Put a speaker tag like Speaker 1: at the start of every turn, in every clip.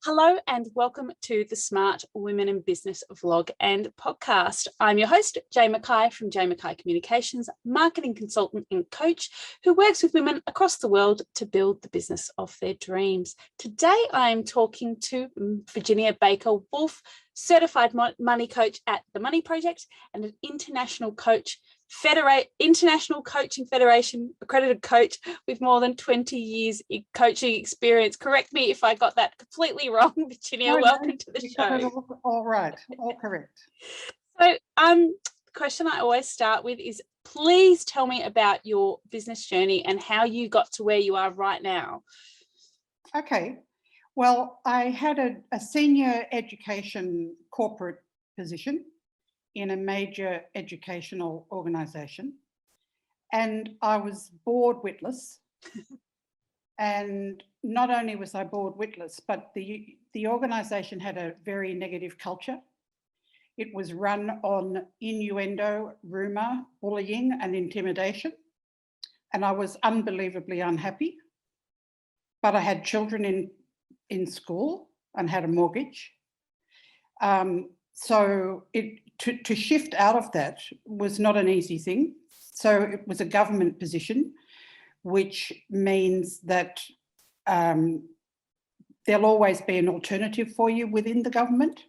Speaker 1: Hello and welcome to the Smart Women in Business vlog and podcast. I'm your host, Jay Mackay from Jay Mackay Communications, marketing consultant and coach who works with women across the world to build the business of their dreams. Today, I'm talking to Virginia Baker Woolf, certified money coach at the Money Project and an international coaching federation accredited coach with more than 20 years coaching experience. Correct me if I got that completely wrong, Virginia. Welcome to the show.
Speaker 2: All right, all correct.
Speaker 1: So the question I always start with is, please tell me about your business journey and how you got to where you are right now.
Speaker 2: Okay, well, I had a senior education corporate position in a major educational organisation, and I was bored witless. And not only was I bored witless, but the organisation had a very negative culture. It was run on innuendo, rumour, bullying and intimidation, and I was unbelievably unhappy. But I had children in school and had a mortgage. So to shift out of that was not an easy thing. So it was a government position, which means that there'll always be an alternative for you within the government.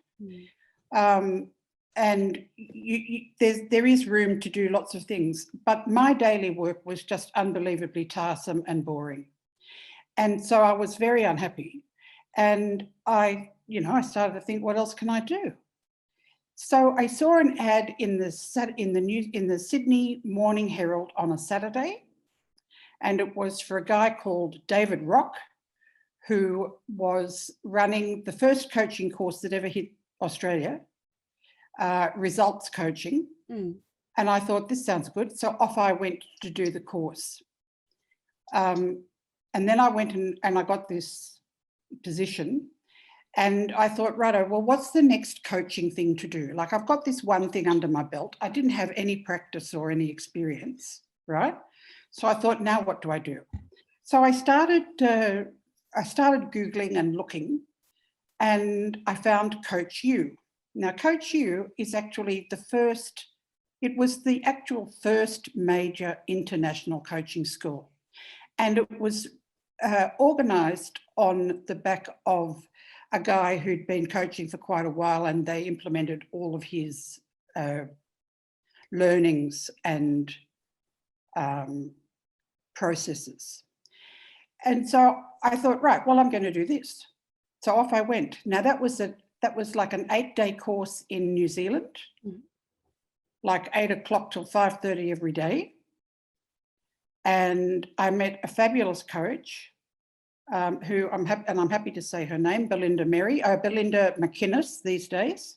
Speaker 2: And there is room to do lots of things. But my daily work was just unbelievably tiresome and boring. And so I was very unhappy. And I started to think, what else can I do? So I saw an ad in the Sydney Morning Herald on a Saturday, and it was for a guy called David Rock, who was running the first coaching course that ever hit Australia, results coaching. And I thought, this sounds good. So off I went to do the course. And then I went and I got this position. And I thought, righto, well, what's the next coaching thing to do? Like, I've got this one thing under my belt. I didn't have any practice or any experience, right? So I thought, now what do I do? So I started Googling and looking, and I found Coach U. Now, Coach U is actually it was the actual first major international coaching school. And it was organised on the back of a guy who'd been coaching for quite a while, and they implemented all of his learnings and processes. And so I thought, right, well, I'm going to do this. So off I went. Now that was like an 8-day course in New Zealand, like 8 o'clock till 5:30 every day. And I met a fabulous coach who I'm happy to say her name, Belinda McInnes these days.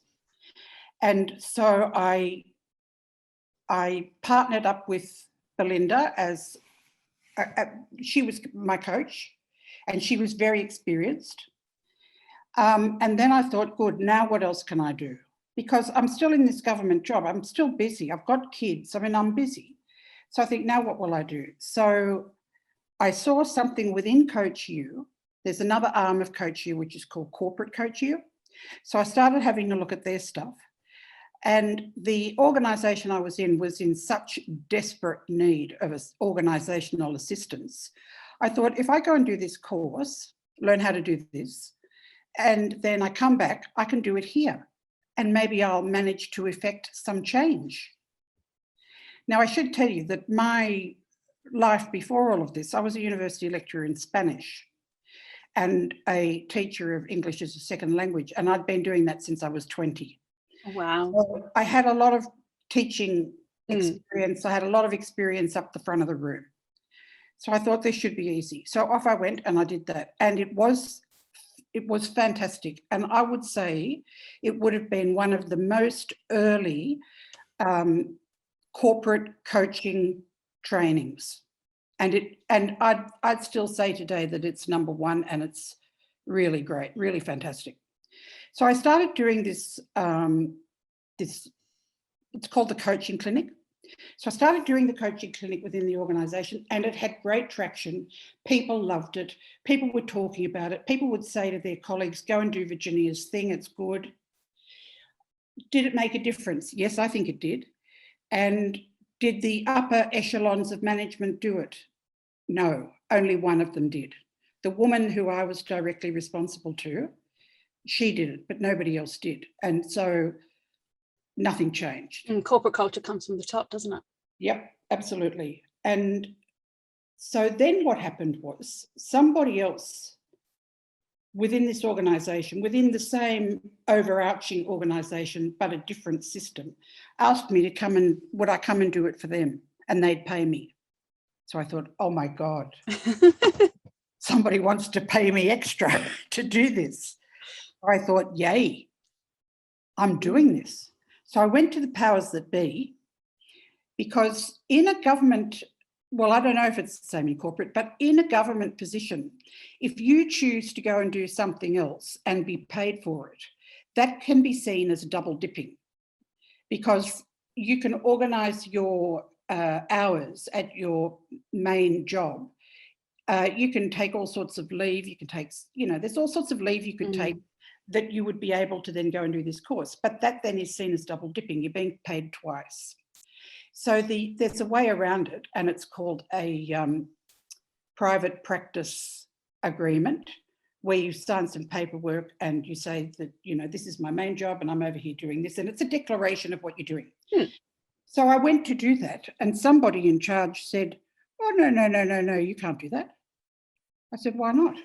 Speaker 2: And so I partnered up with Belinda as she was my coach, and she was very experienced. And then I thought, good, now what else can I do? Because I'm still in this government job. I'm still busy. I've got kids. I mean, I'm busy. So I think, now what will I do? So I saw something within Coach U. There's another arm of Coach U, which is called Corporate Coach U. So I started having a look at their stuff. And the organisation I was in such desperate need of organisational assistance. I thought, if I go and do this course, learn how to do this, and then I come back, I can do it here. And maybe I'll manage to effect some change. Now, I should tell you that my life before all of this, I was a university lecturer in Spanish and a teacher of English as a second language. And I'd been doing that since I was 20.
Speaker 1: Wow.
Speaker 2: So I had a lot of teaching experience. I had a lot of experience up the front of the room. So I thought this should be easy. So off I went and I did that. And it was fantastic. And I would say it would have been one of the most early corporate coaching trainings. And I'd still say today that it's number one, and it's really great, really fantastic. So I started doing this, it's called the Coaching Clinic. So I started doing the coaching clinic within the organisation, and it had great traction. People loved it. People were talking about it. People would say to their colleagues, go and do Virginia's thing, it's good. Did it make a difference? Yes, I think it did. And did the upper echelons of management do it? No, only one of them did. The woman who I was directly responsible to, she did it, but nobody else did. And so nothing changed.
Speaker 1: And corporate culture comes from the top, doesn't it?
Speaker 2: Yep, absolutely. And so then what happened was somebody else within this organisation, within the same overarching organisation, but a different system, asked me to come and, would I come and do it for them? And they'd pay me. So I thought, oh my God, somebody wants to pay me extra to do this. I thought, yay, I'm doing this. So I went to the powers that be, because in a government, well, I don't know if it's the same in corporate, but in a government position, if you choose to go and do something else and be paid for it, that can be seen as double dipping, because you can organise your hours at your main job. You can take all sorts of leave. You can take, there's all sorts of leave you could take that you would be able to then go and do this course. But that then is seen as double dipping. You're being paid twice. So there's a way around it, and it's called a private practice agreement, where you sign some paperwork and you say that, this is my main job and I'm over here doing this. And it's a declaration of what you're doing. So I went to do that, and somebody in charge said, oh, no, you can't do that. I said, why not?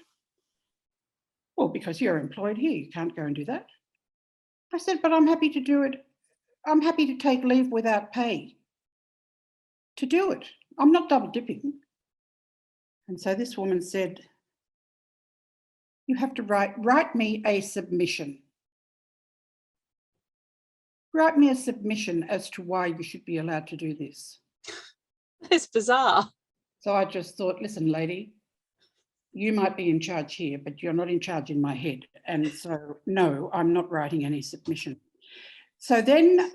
Speaker 2: Well, because you're employed here, you can't go and do that. I said, but I'm happy to do it. I'm happy to take leave without pay to do it. I'm not double dipping. And so this woman said, you have to write me a submission. Write me a submission as to why you should be allowed to do this.
Speaker 1: It's bizarre.
Speaker 2: So I just thought, listen, lady, you might be in charge here, but you're not in charge in my head. And so, no, I'm not writing any submission. So then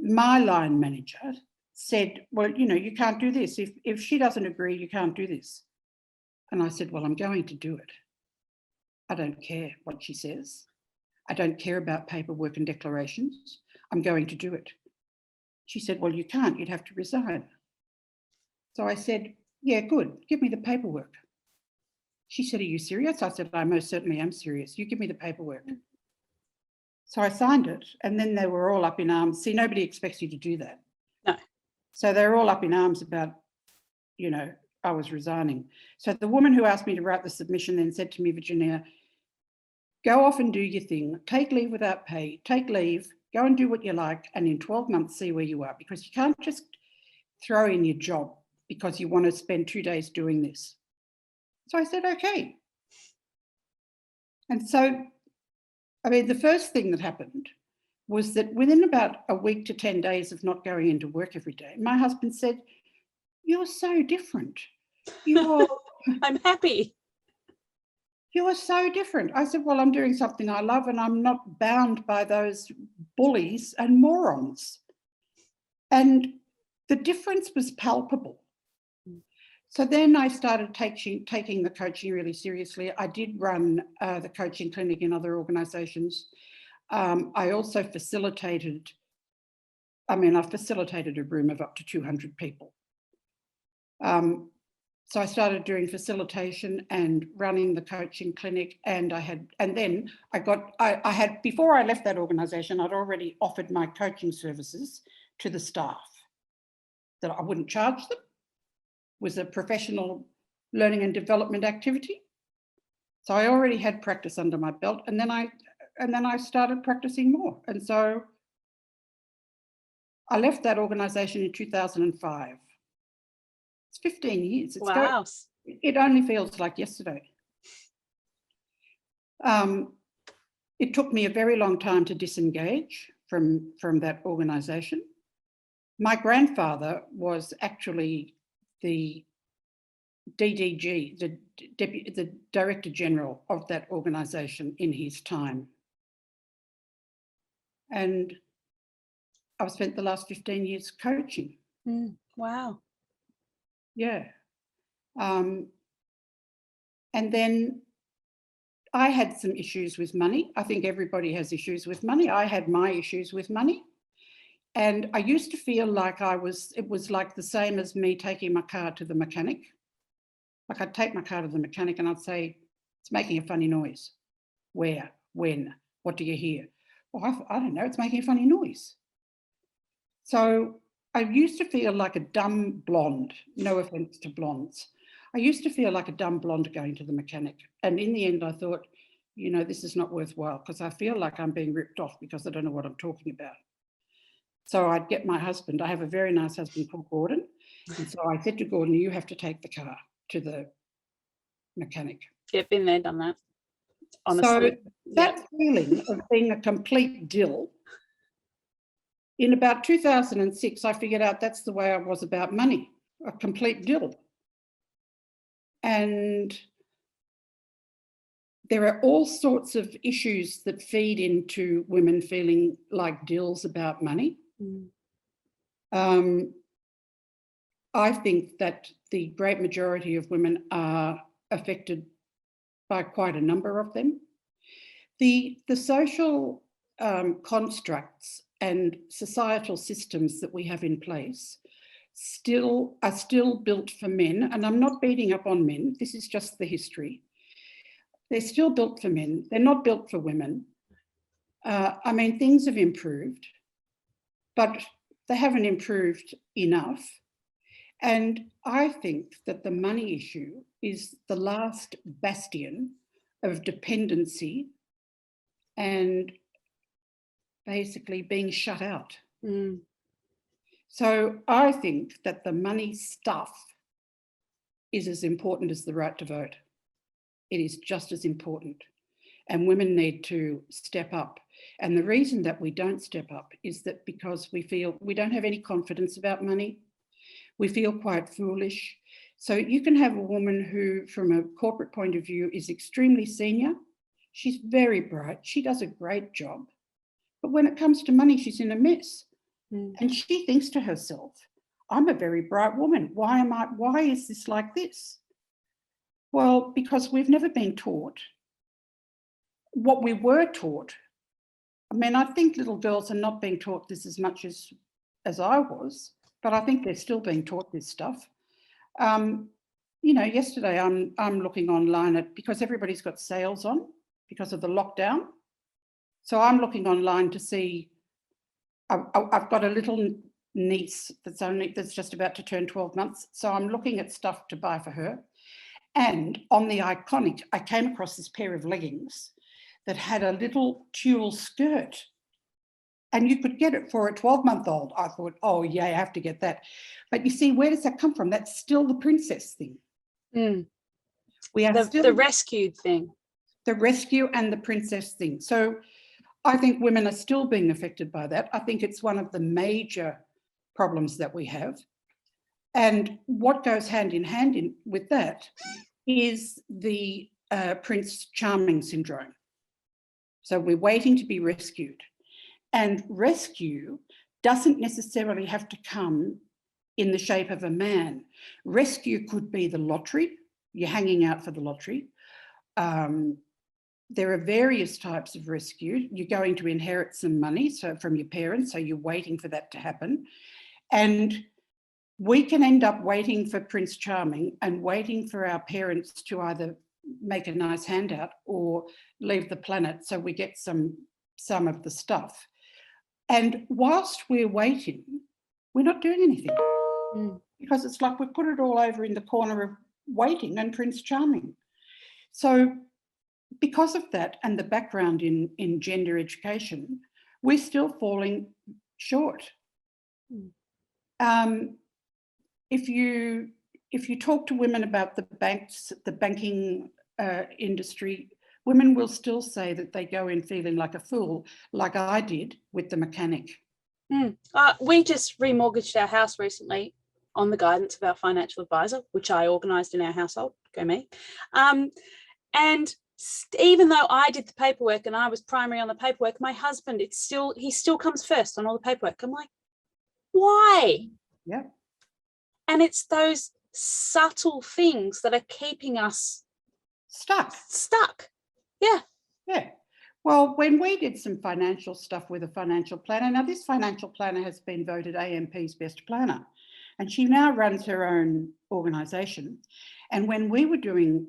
Speaker 2: my line manager said, well, you can't do this. If she doesn't agree, you can't do this. And I said, well, I'm going to do it. I don't care what she says. I don't care about paperwork and declarations. I'm going to do it. She said, well, you can't. You'd have to resign. So I said, yeah, good. Give me the paperwork. She said, are you serious? I said, I most certainly am serious. You give me the paperwork. So I signed it, and then they were all up in arms. See, nobody expects you to do that.
Speaker 1: No.
Speaker 2: So they were all up in arms about, I was resigning. So the woman who asked me to write the submission then said to me, Virginia, go off and do your thing. Take leave without pay. Take leave. Go and do what you like. And in 12 months, see where you are. Because you can't just throw in your job because you want to spend 2 days doing this. So I said, okay. And so, the first thing that happened was that within about a week to 10 days of not going into work every day, my husband said, you're so different.
Speaker 1: I'm happy.
Speaker 2: You are so different. I said, well, I'm doing something I love and I'm not bound by those bullies and morons. And the difference was palpable. So then I started taking the coaching really seriously. I did run the coaching clinic in other organisations. I also facilitated a room of up to 200 people. So I started doing facilitation and running the coaching clinic, before I left that organisation, I'd already offered my coaching services to the staff, that I wouldn't charge them. It was a professional learning and development activity. So I already had practice under my belt, and then I started practicing more. And so I left that organisation in 2005. It's 15 years.
Speaker 1: Wow.
Speaker 2: It only feels like yesterday. It took me a very long time to disengage from that organisation. My grandfather was actually the DDG, the Director General of that organisation in his time. And I've spent the last 15 years coaching.
Speaker 1: Wow.
Speaker 2: Yeah. And then I had some issues with money. I think everybody has issues with money. I had my issues with money. And I used to feel like it was like the same as me taking my car to the mechanic. Like I'd take my car to the mechanic and I'd say, it's making a funny noise. Where? When? What do you hear? Well, I don't know, it's making a funny noise. So I used to feel like a dumb blonde, no offense to blondes. I used to feel like a dumb blonde going to the mechanic. And in the end, I thought, this is not worthwhile because I feel like I'm being ripped off because I don't know what I'm talking about. So I'd get my husband. I have a very nice husband called Gordon. And so I said to Gordon, you have to take the car to the mechanic.
Speaker 1: Yeah, been there, done that. Honestly.
Speaker 2: So that feeling of being a complete dill, in about 2006, I figured out that's the way I was about money, a complete dill. And there are all sorts of issues that feed into women feeling like dills about money. I think that the great majority of women are affected by quite a number of them. The social constructs and societal systems that we have in place are still built for men, and I'm not beating up on men, this is just the history. They're still built for men, they're not built for women. I mean, things have improved, but they haven't improved enough. And I think that the money issue is the last bastion of dependency and basically being shut out. So I think that the money stuff is as important as the right to vote. It is just as important. And women need to step up. And the reason that we don't step up is that because we feel we don't have any confidence about money. We feel quite foolish. So you can have a woman who, from a corporate point of view, is extremely senior. She's very bright. She does a great job. But when it comes to money, she's in a mess. And she thinks to herself, I'm a very bright woman. Why is this like this? Well, because we've never been taught what we were taught. I mean, I think little girls are not being taught this as much as I was, but I think they're still being taught this stuff. Yesterday I'm looking online because everybody's got sales on because of the lockdown. So I'm looking online to see, I've got a little niece that's just about to turn 12 months. So I'm looking at stuff to buy for her. And on the Iconic, I came across this pair of leggings that had a little tulle skirt. And you could get it for a 12-month-old. I thought, oh, yeah, I have to get that. But you see, where does that come from? That's still the princess thing. We are still
Speaker 1: the rescued thing.
Speaker 2: The rescue and the princess thing. So I think women are still being affected by that. I think it's one of the major problems that we have. And what goes hand in hand with that is the Prince Charming syndrome. So we're waiting to be rescued. And rescue doesn't necessarily have to come in the shape of a man. Rescue could be the lottery. You're hanging out for the lottery. There are various types of rescue. You're going to inherit some money from your parents, so you're waiting for that to happen. And we can end up waiting for Prince Charming and waiting for our parents to either make a nice handout or leave the planet so we get some of the stuff. And whilst we're waiting, we're not doing anything because it's like we put it all over in the corner of waiting and Prince Charming. So because of that and the background in gender education, we're still falling short. If you talk to women about the banks, the banking industry, women will still say that they go in feeling like a fool, like I did with the mechanic.
Speaker 1: We just remortgaged our house recently on the guidance of our financial advisor, which I organised in our household. Go me. And even though I did the paperwork and I was primary on the paperwork, my husband, he still comes first on all the paperwork. I'm like, why?
Speaker 2: Yeah.
Speaker 1: And it's those subtle things that are keeping us stuck. Yeah.
Speaker 2: Yeah. Well, when we did some financial stuff with a financial planner, now this financial planner has been voted AMP's best planner, and she now runs her own organisation. And when we were doing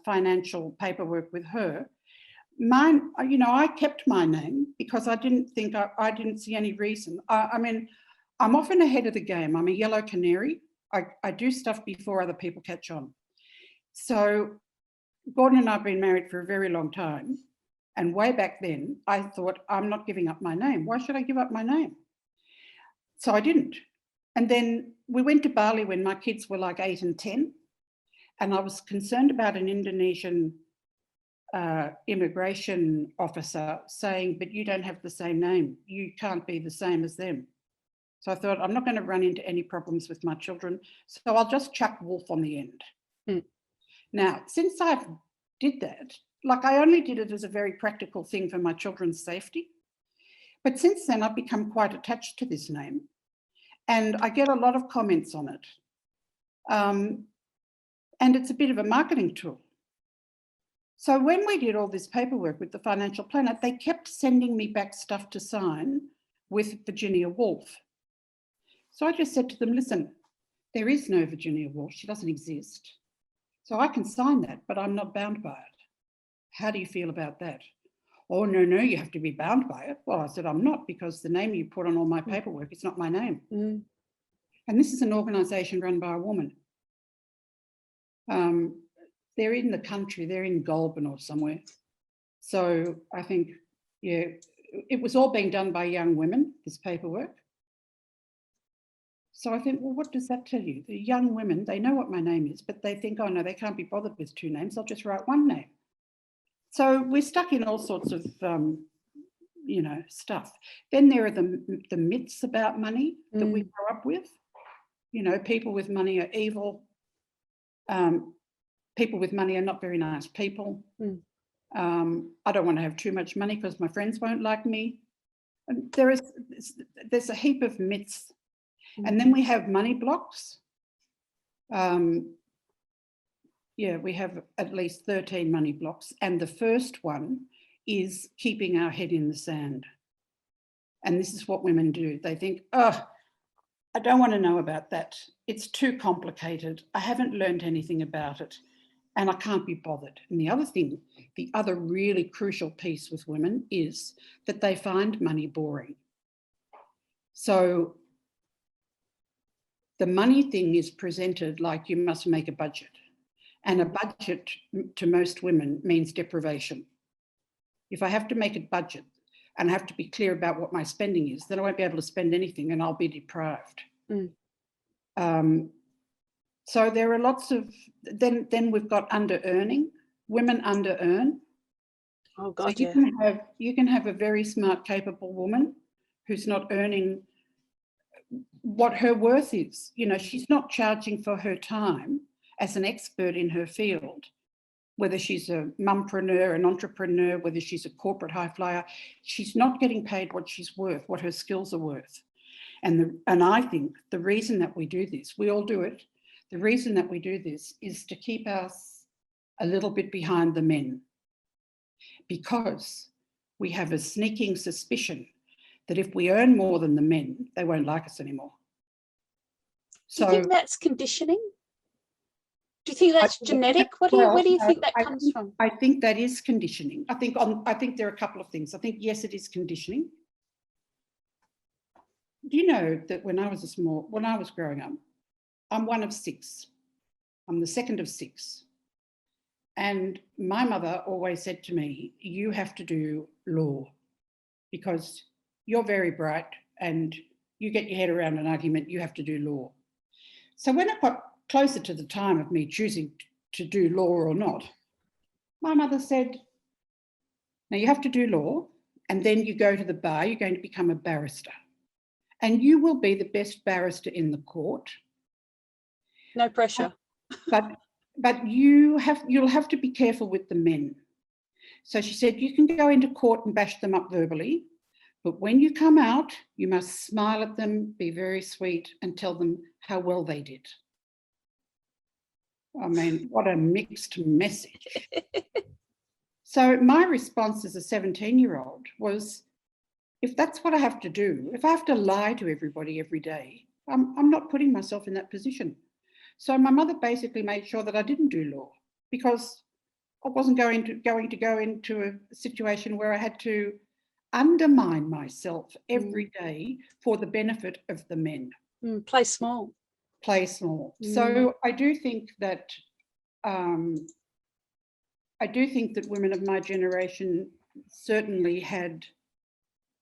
Speaker 2: financial paperwork with her, mine, I kept my name because I didn't think I didn't see any reason. I mean, I'm often ahead of the game. I'm a yellow canary. I do stuff before other people catch on. So Gordon and I have been married for a very long time. And way back then, I thought, I'm not giving up my name. Why should I give up my name? So I didn't. And then we went to Bali when my kids were like 8 and 10. And I was concerned about an Indonesian immigration officer saying, but you don't have the same name. You can't be the same as them. So I thought, I'm not going to run into any problems with my children. So I'll just chuck Woolf on the end.
Speaker 1: Mm.
Speaker 2: Now, since I did that, like I only did it as a very practical thing for my children's safety. But since then, I've become quite attached to this name. And I get a lot of comments on it. And it's a bit of a marketing tool. So when we did all this paperwork with the financial planner, they kept sending me back stuff to sign with Virginia Woolf. So I just said to them, listen, there is no Virginia Woolf. She doesn't exist. So I can sign that, but I'm not bound by it. How do you feel about that? Oh, no, you have to be bound by it. Well, I said, I'm not, because the name you put on all my paperwork is not my name.
Speaker 1: Mm.
Speaker 2: And this is an organisation run by a woman. They're in the country, they're in Goulburn or somewhere. So I think, yeah, it was all being done by young women, this paperwork. So I think, well, what does that tell you? The young women, they know what my name is, but they think, oh, no, they can't be bothered with 2 names. I'll just write 1 name. So we're stuck in all sorts of, stuff. Then there are the myths about money that we grow up with. People with money are evil. People with money are not very nice people. I don't want to have too much money because my friends won't like me. And there's a heap of myths. And then we have money blocks. We have at least 13 money blocks. And the first one is keeping our head in the sand. And this is what women do. They think, oh, I don't want to know about that. It's too complicated. I haven't learned anything about it and I can't be bothered. And the other really crucial piece with women is that they find money boring. So the money thing is presented like you must make a budget. And a budget to most women means deprivation. If I have to make a budget and I have to be clear about what my spending is, then I won't be able to spend anything and I'll be deprived. So there are lots of, then we've got under-earning. Women under-earn.
Speaker 1: Oh, God,
Speaker 2: so you can have a very smart, capable woman who's not earning what her worth is. She's not charging for her time as an expert in her field, whether she's a mumpreneur, an entrepreneur, whether she's a corporate high flyer. She's not getting paid what she's worth, what her skills are worth. And I think the reason that we do this, we all do it, the reason that we do this is to keep us a little bit behind the men, because we have a sneaking suspicion that if we earn more than the men, they won't like us anymore.
Speaker 1: Do you think that's conditioning? Do you think that's genetic? Where do you think that comes from?
Speaker 2: I think that is conditioning. I think there are a couple of things. I think, yes, it is conditioning. Do you know that when I was growing up, I'm one of 6. I'm the second of 6. And my mother always said to me, you have to do law because you're very bright and you get your head around an argument, you have to do law. So when I got closer to the time of me choosing to do law or not, my mother said, now you have to do law and then you go to the bar, you're going to become a barrister. And you will be the best barrister in the court.
Speaker 1: No pressure.
Speaker 2: But you'll have to be careful with the men So she said, you can go into court and bash them up verbally, but when you come out, you must smile at them, be very sweet, and tell them how well they did. I mean, what a mixed message. So my response as a 17-year-old was, if that's what I have to do, if I have to lie to everybody every day, I'm not putting myself in that position. So my mother basically made sure that I didn't do law, because I wasn't going to go into a situation where I had to undermine myself every day for the benefit of the men.
Speaker 1: Play small.
Speaker 2: Play small. So I do think that women of my generation certainly had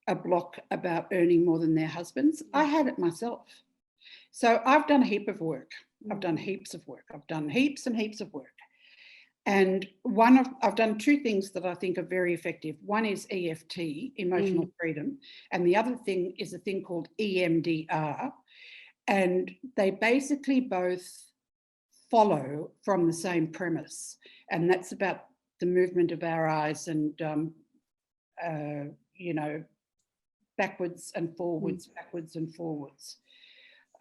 Speaker 2: a block about earning more than their husbands. I had it myself. So I've done a heap of work. I've done heaps of work. I've done heaps and heaps of work. And I've done two things that I think are very effective. One is EFT, emotional freedom, and the other thing is a thing called EMDR. And they basically both follow from the same premise, and that's about the movement of our eyes and, backwards and forwards, backwards and forwards.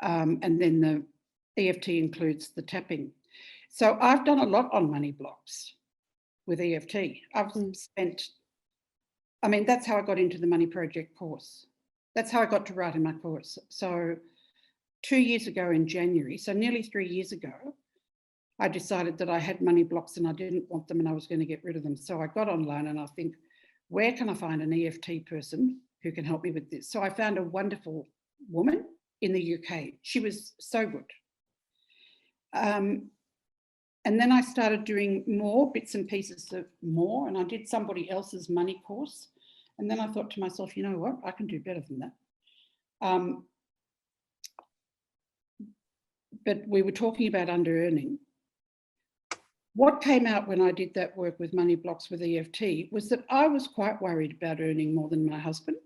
Speaker 2: And then the EFT includes the tapping. So I've done a lot on money blocks with EFT. I've spent, that's how I got into the Money Project course. That's how I got to write in my course. So 2 years ago in January, so nearly 3 years ago, I decided that I had money blocks and I didn't want them and I was going to get rid of them. So I got online and I think, where can I find an EFT person who can help me with this? So I found a wonderful woman in the UK. She was so good. And then I started doing more bits and pieces of more, and I did somebody else's money course. And then I thought to myself, you know what, I can do better than that. But we were talking about under-earning. What came out when I did that work with money blocks with EFT was that I was quite worried about earning more than my husband.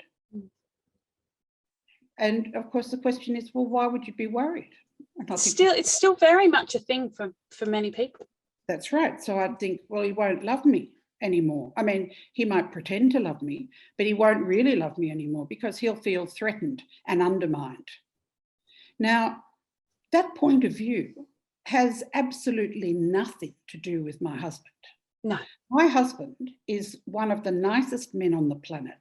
Speaker 2: And of course, the question is, well, why would you be worried?
Speaker 1: It's still very much a thing for many people.
Speaker 2: That's right. So I'd think, well, he won't love me anymore. I mean, he might pretend to love me, but he won't really love me anymore because he'll feel threatened and undermined. Now, that point of view has absolutely nothing to do with my husband.
Speaker 1: No.
Speaker 2: My husband is one of the nicest men on the planet.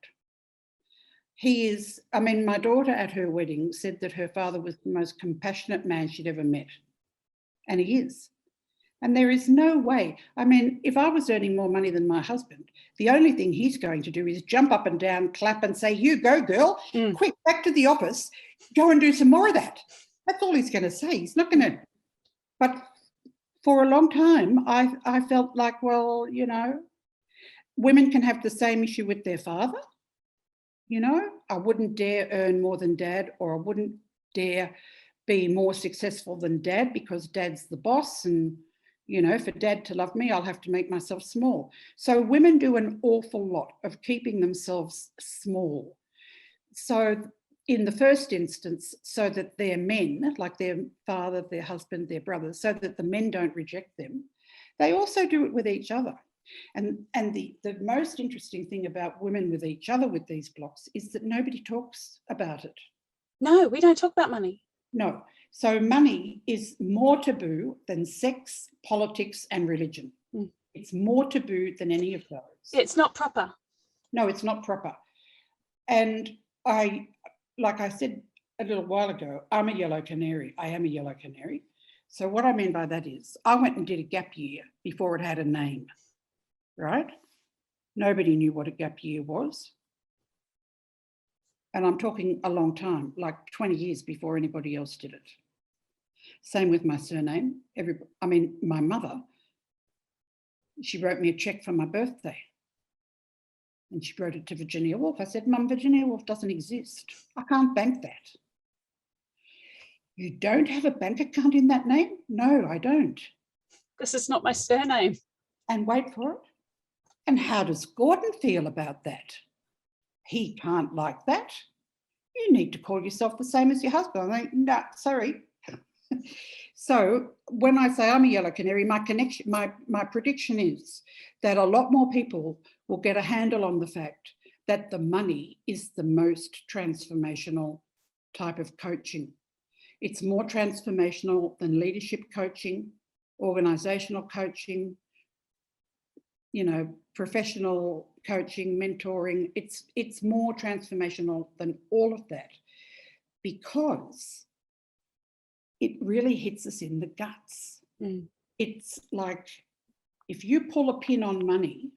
Speaker 2: He is, my daughter at her wedding said that her father was the most compassionate man she'd ever met. And he is. And there is no way, if I was earning more money than my husband, the only thing he's going to do is jump up and down, clap and say, you go girl, quick, back to the office, go and do some more of that. That's all he's going to say. He's not going to. But for a long time, I felt like, well, women can have the same issue with their father. I wouldn't dare earn more than dad, or I wouldn't dare be more successful than dad because dad's the boss. And, for dad to love me, I'll have to make myself small. So women do an awful lot of keeping themselves small. So in the first instance, so that their men, like their father, their husband, their brother, so that the men don't reject them, they also do it with each other. And the most interesting thing about women with each other with these blocks is that nobody talks about it.
Speaker 1: No, we don't talk about money.
Speaker 2: No. So money is more taboo than sex, politics, and religion. It's more taboo than any of those.
Speaker 1: It's not proper.
Speaker 2: No, it's not proper. And like I said a little while ago, I'm a yellow canary. I am a yellow canary. So what I mean by that is I went and did a gap year before it had a name. Right? Nobody knew what a gap year was. And I'm talking a long time, like 20 years before anybody else did it. Same with my surname. My mother, she wrote me a check for my birthday. And she wrote it to Virginia Woolf. I said, Mum, Virginia Woolf doesn't exist. I can't bank that. You don't have a bank account in that name? No, I don't.
Speaker 1: Because it's not my surname. And
Speaker 2: wait for it. And how does Gordon feel about that? He can't like that. You need to call yourself the same as your husband. I'm like, no, sorry. So when I say I'm a yellow canary, my prediction is that a lot more people will get a handle on the fact that the money is the most transformational type of coaching. It's more transformational than leadership coaching, organizational coaching, professional coaching, mentoring. It's more transformational than all of that, because it really hits us in the guts. It's like, if you pull a pin on money,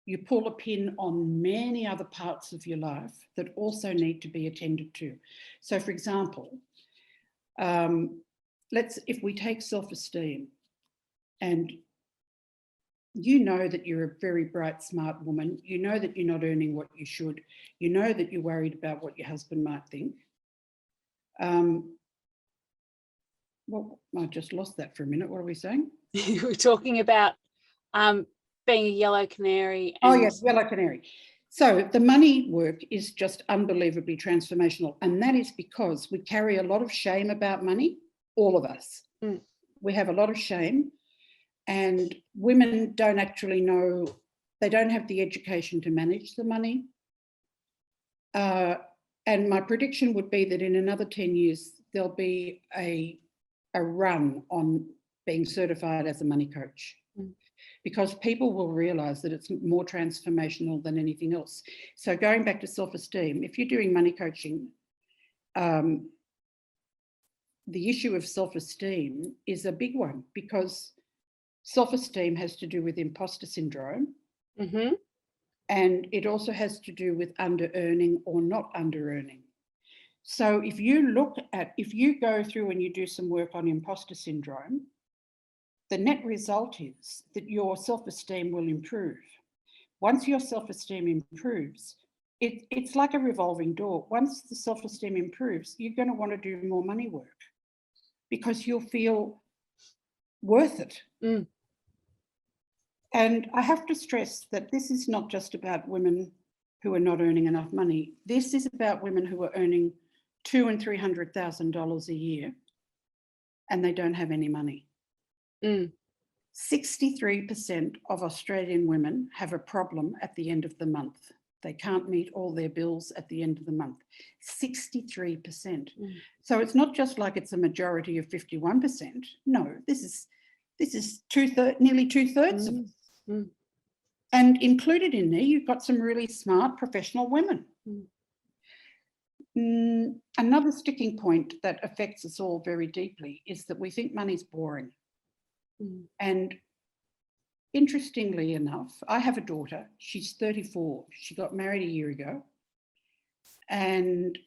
Speaker 2: you pull a pin on many other parts of your life that also need to be attended to. So, for example, if we take self-esteem, and you know that you're a very bright, smart woman, you know that you're not earning what you should, you know that you're worried about what your husband might think. Well, I just lost that for a minute. What are we saying?
Speaker 1: You were talking about being a yellow canary.
Speaker 2: Oh, yes, yellow canary. So the money work is just unbelievably transformational. And that is because we carry a lot of shame about money, all of us. We have a lot of shame, and women don't actually know, they don't have the education to manage the money. And my prediction would be that in another 10 years, there'll be a run on being certified as a money coach, because people will realise that it's more transformational than anything else. So going back to self-esteem, if you're doing money coaching, the issue of self-esteem is a big one, because self-esteem has to do with imposter syndrome. And it also has to do with under-earning or not under-earning. So if you go through and you do some work on imposter syndrome, the net result is that your self-esteem will improve. Once your self-esteem improves, it's like a revolving door. Once the self-esteem improves, you're going to want to do more money work, because you'll feel worth it. And I have to stress that this is not just about women who are not earning enough money. This is about women who are earning $200,000 and $300,000 a year, and they don't have any money. 63% of Australian women have a problem at the end of the month. They can't meet all their bills at the end of the month. 63%. So it's not just like it's a majority of 51%. No, this is nearly two-thirds of us. And included in there, you've got some really smart professional women. Another sticking point that affects us all very deeply is that we think money's boring. And interestingly enough, I have a daughter. She's 34. She got married a year ago. And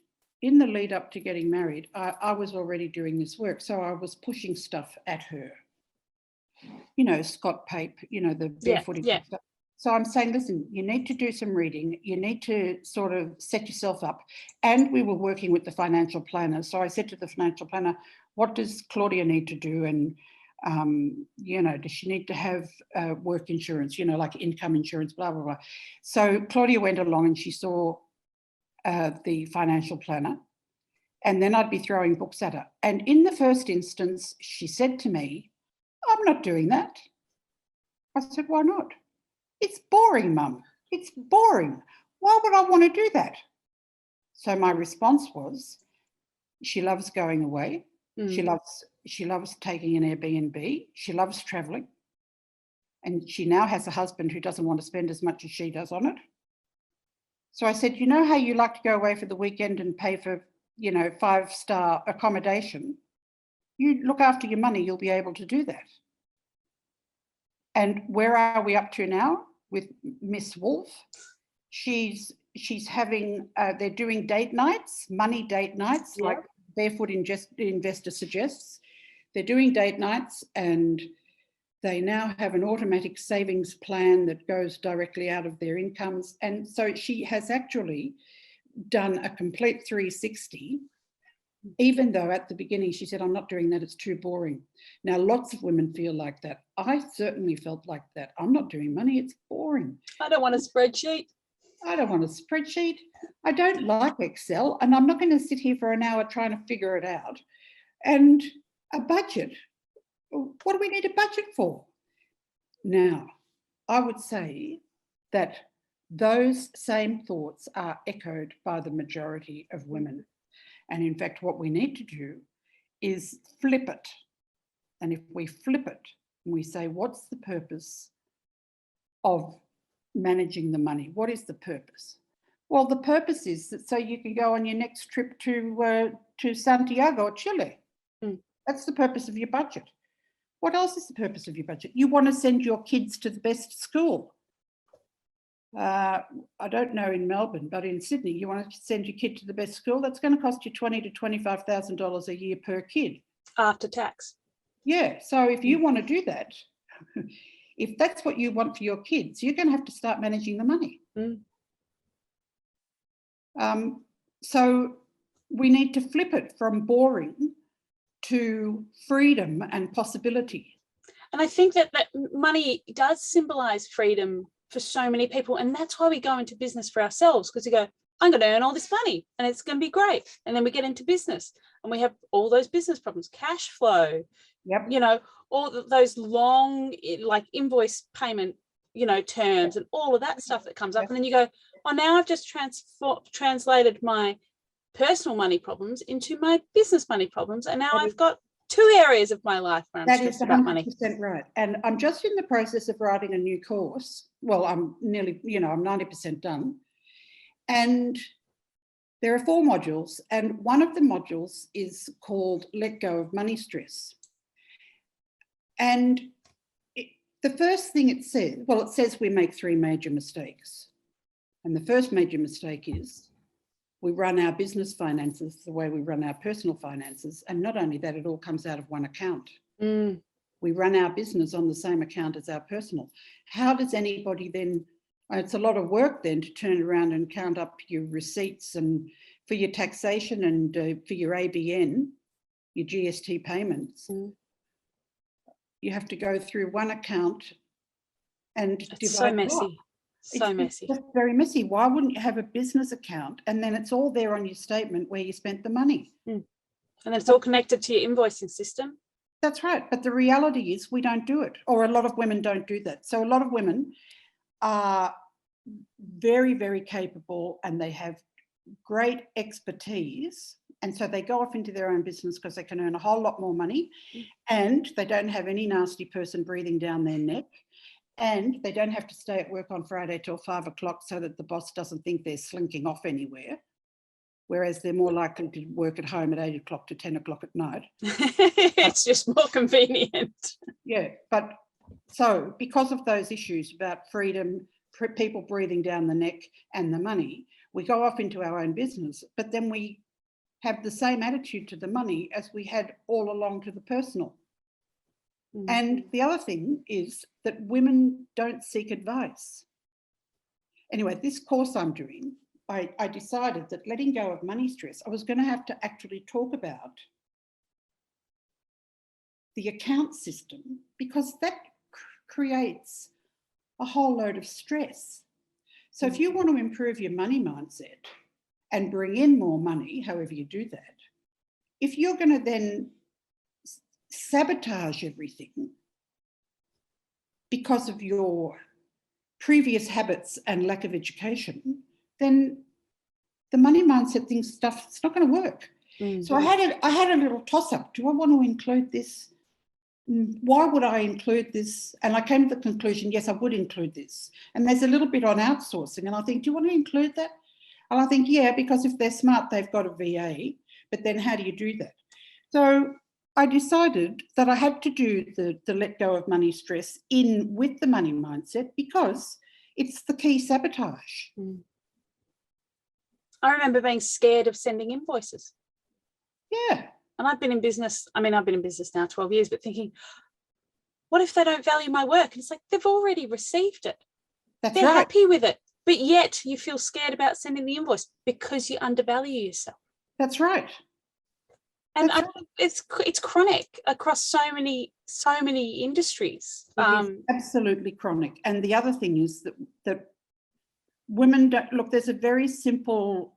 Speaker 2: in the lead up to getting married, I was already doing this work. So I was pushing stuff at her. Scott Pape, the barefooting stuff. So I'm saying, listen, you need to do some reading. You need to sort of set yourself up. And we were working with the financial planner. So I said to the financial planner, what does Claudia need to do? And, does she need to have work insurance, like income insurance, blah, blah, blah. So Claudia went along and she saw the financial planner. And then I'd be throwing books at her. And in the first instance, she said to me, I'm not doing that. I said, why not? It's boring, Mum. It's boring. Why would I want to do that? So my response was, she loves going away. She loves taking an Airbnb. She loves traveling. And she now has a husband who doesn't want to spend as much as she does on it. So I said, you know how you like to go away for the weekend and pay for, 5-star accommodation? You look after your money, you'll be able to do that. And where are we up to now with Miss Woolf? She's having, they're doing date nights, money date nights, like Barefoot Investor suggests. They're doing date nights, and they now have an automatic savings plan that goes directly out of their incomes. And so she has actually done a complete 360, even though at the beginning she said, I'm not doing that, it's too boring. Now, lots of women feel like that. I certainly felt like that. I'm not doing money, it's boring.
Speaker 1: I don't want a spreadsheet.
Speaker 2: I don't want a spreadsheet. I don't like Excel, and I'm not going to sit here for an hour trying to figure it out. And a budget. What do we need a budget for? Now, I would say that those same thoughts are echoed by the majority of women. And in fact, what we need to do is flip it. And if we flip it and we say, what's the purpose of managing the money? What is the purpose? Well, the purpose is that so you can go on your next trip to Santiago, Chile. That's the purpose of your budget. What else is the purpose of your budget? You want to send your kids to the best school. I don't know in Melbourne, but in Sydney, you want to send your kid to the best school. That's going to cost you $20,000 to $25,000 a year per kid.
Speaker 1: After tax.
Speaker 2: Yeah. So if you want to do that, if that's what you want for your kids, you're going to have to start managing the money. So we need to flip it from boring to freedom and possibility.
Speaker 1: And I think that money does symbolise freedom for so many people. And that's why we go into business for ourselves, because we go, I'm going to earn all this money and it's going to be great. And then we get into business and we have all those business problems, cash flow, you know, all those long, like invoice payment, you know, terms and all of that stuff that comes up. And then you go, oh, now I've just translated my personal money problems into my business money problems. And now I've got two areas of my life where I'm stressed about money.
Speaker 2: That is 100% right. And I'm just in the process of writing a new course. Well, I'm nearly, I'm 90% done. And there are 4 modules. And one of the modules is called Let Go of Money Stress. And the first thing it says we make 3 major mistakes. And the first major mistake is we run our business finances the way we run our personal finances. And not only that, it all comes out of one account. We run our business on the same account as our personal. How does anybody then, it's a lot of work then to turn around and count up your receipts and for your taxation and for your ABN, your GST payments. You have to go through one account and
Speaker 1: it's so messy.
Speaker 2: It's just very messy. Why wouldn't you have a business account and then it's all there on your statement where you spent the money?
Speaker 1: And it's all connected to your invoicing system.
Speaker 2: That's right. But the reality is we don't do it, or a lot of women don't do that. So a lot of women are very, very capable and they have great expertise. And so they go off into their own business because they can earn a whole lot more money and they don't have any nasty person breathing down their neck. And they don't have to stay at work on Friday till 5 o'clock so that the boss doesn't think they're slinking off anywhere. Whereas they're more likely to work at home at 8 o'clock to 10 o'clock at night.
Speaker 1: It's just more convenient.
Speaker 2: Yeah, but so because of those issues about freedom, people breathing down the neck and the money, we go off into our own business, but then we have the same attitude to the money as we had all along to the personal. And the other thing is that women don't seek advice. Anyway, this course I'm doing, I decided that letting go of money stress, I was going to have to actually talk about the account system because that creates a whole load of stress. So if you want to improve your money mindset and bring in more money, however you do that, if you're going to then sabotage everything because of your previous habits and lack of education, then the money mindset thing stuff, it's not going to work. So I had a little toss up. Do I want to include this? Why would I include this? And I came to the conclusion, yes, I would include this. And there's a little bit on outsourcing. And I think, do you want to include that? And I think, yeah, because if they're smart, they've got a VA. But then how do you do that? So I decided that I had to do the let go of money stress in with the money mindset because it's the key sabotage.
Speaker 1: I remember being scared of sending invoices.
Speaker 2: Yeah.
Speaker 1: And I've been in business now 12 years, but thinking, what if they don't value my work? And it's like, they've already received it. They're happy with it. But yet you feel scared about sending the invoice because you undervalue yourself.
Speaker 2: That's right.
Speaker 1: And it's chronic across so many industries.
Speaker 2: Absolutely chronic. And the other thing is that women don't look. There's a very simple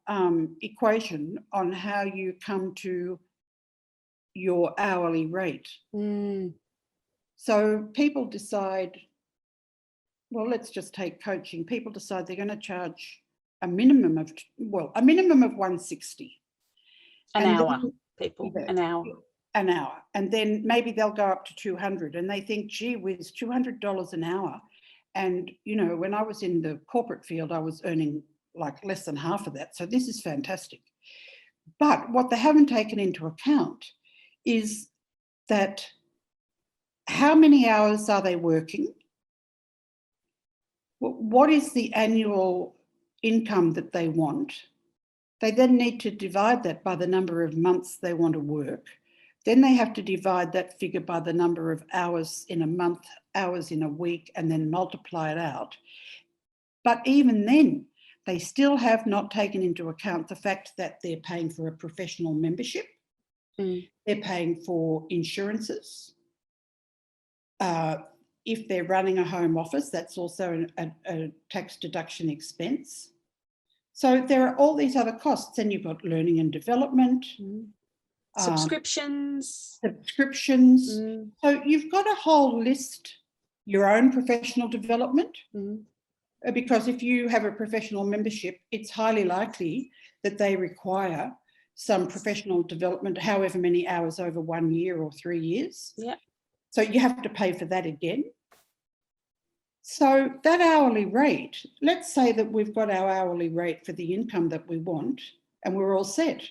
Speaker 2: equation on how you come to your hourly rate. So people decide, well, let's just take coaching. People decide they're going to charge a minimum of 160
Speaker 1: an
Speaker 2: and
Speaker 1: hour,
Speaker 2: then,
Speaker 1: people,
Speaker 2: yeah,
Speaker 1: an hour.
Speaker 2: an hour, and then maybe they'll go up to 200, and they think, gee whiz, $200 an hour. And when I was in the corporate field, I was earning like less than half of that. So this is fantastic. But what they haven't taken into account is that how many hours are they working? What is the annual income that they want? They then need to divide that by the number of months they want to work. Then they have to divide that figure by the number of hours in a month, hours in a week, and then multiply it out. But even then, they still have not taken into account the fact that they're paying for a professional membership. They're paying for insurances. If they're running a home office, that's also a tax deduction expense. So there are all these other costs. Then you've got learning and development.
Speaker 1: Subscriptions.
Speaker 2: So you've got a whole list, your own professional development. Because if you have a professional membership, it's highly likely that they require some professional development, however many hours over 1 year or 3 years.
Speaker 1: Yeah.
Speaker 2: So you have to pay for that again. So that hourly rate, let's say that we've got our hourly rate for the income that we want and we're all set.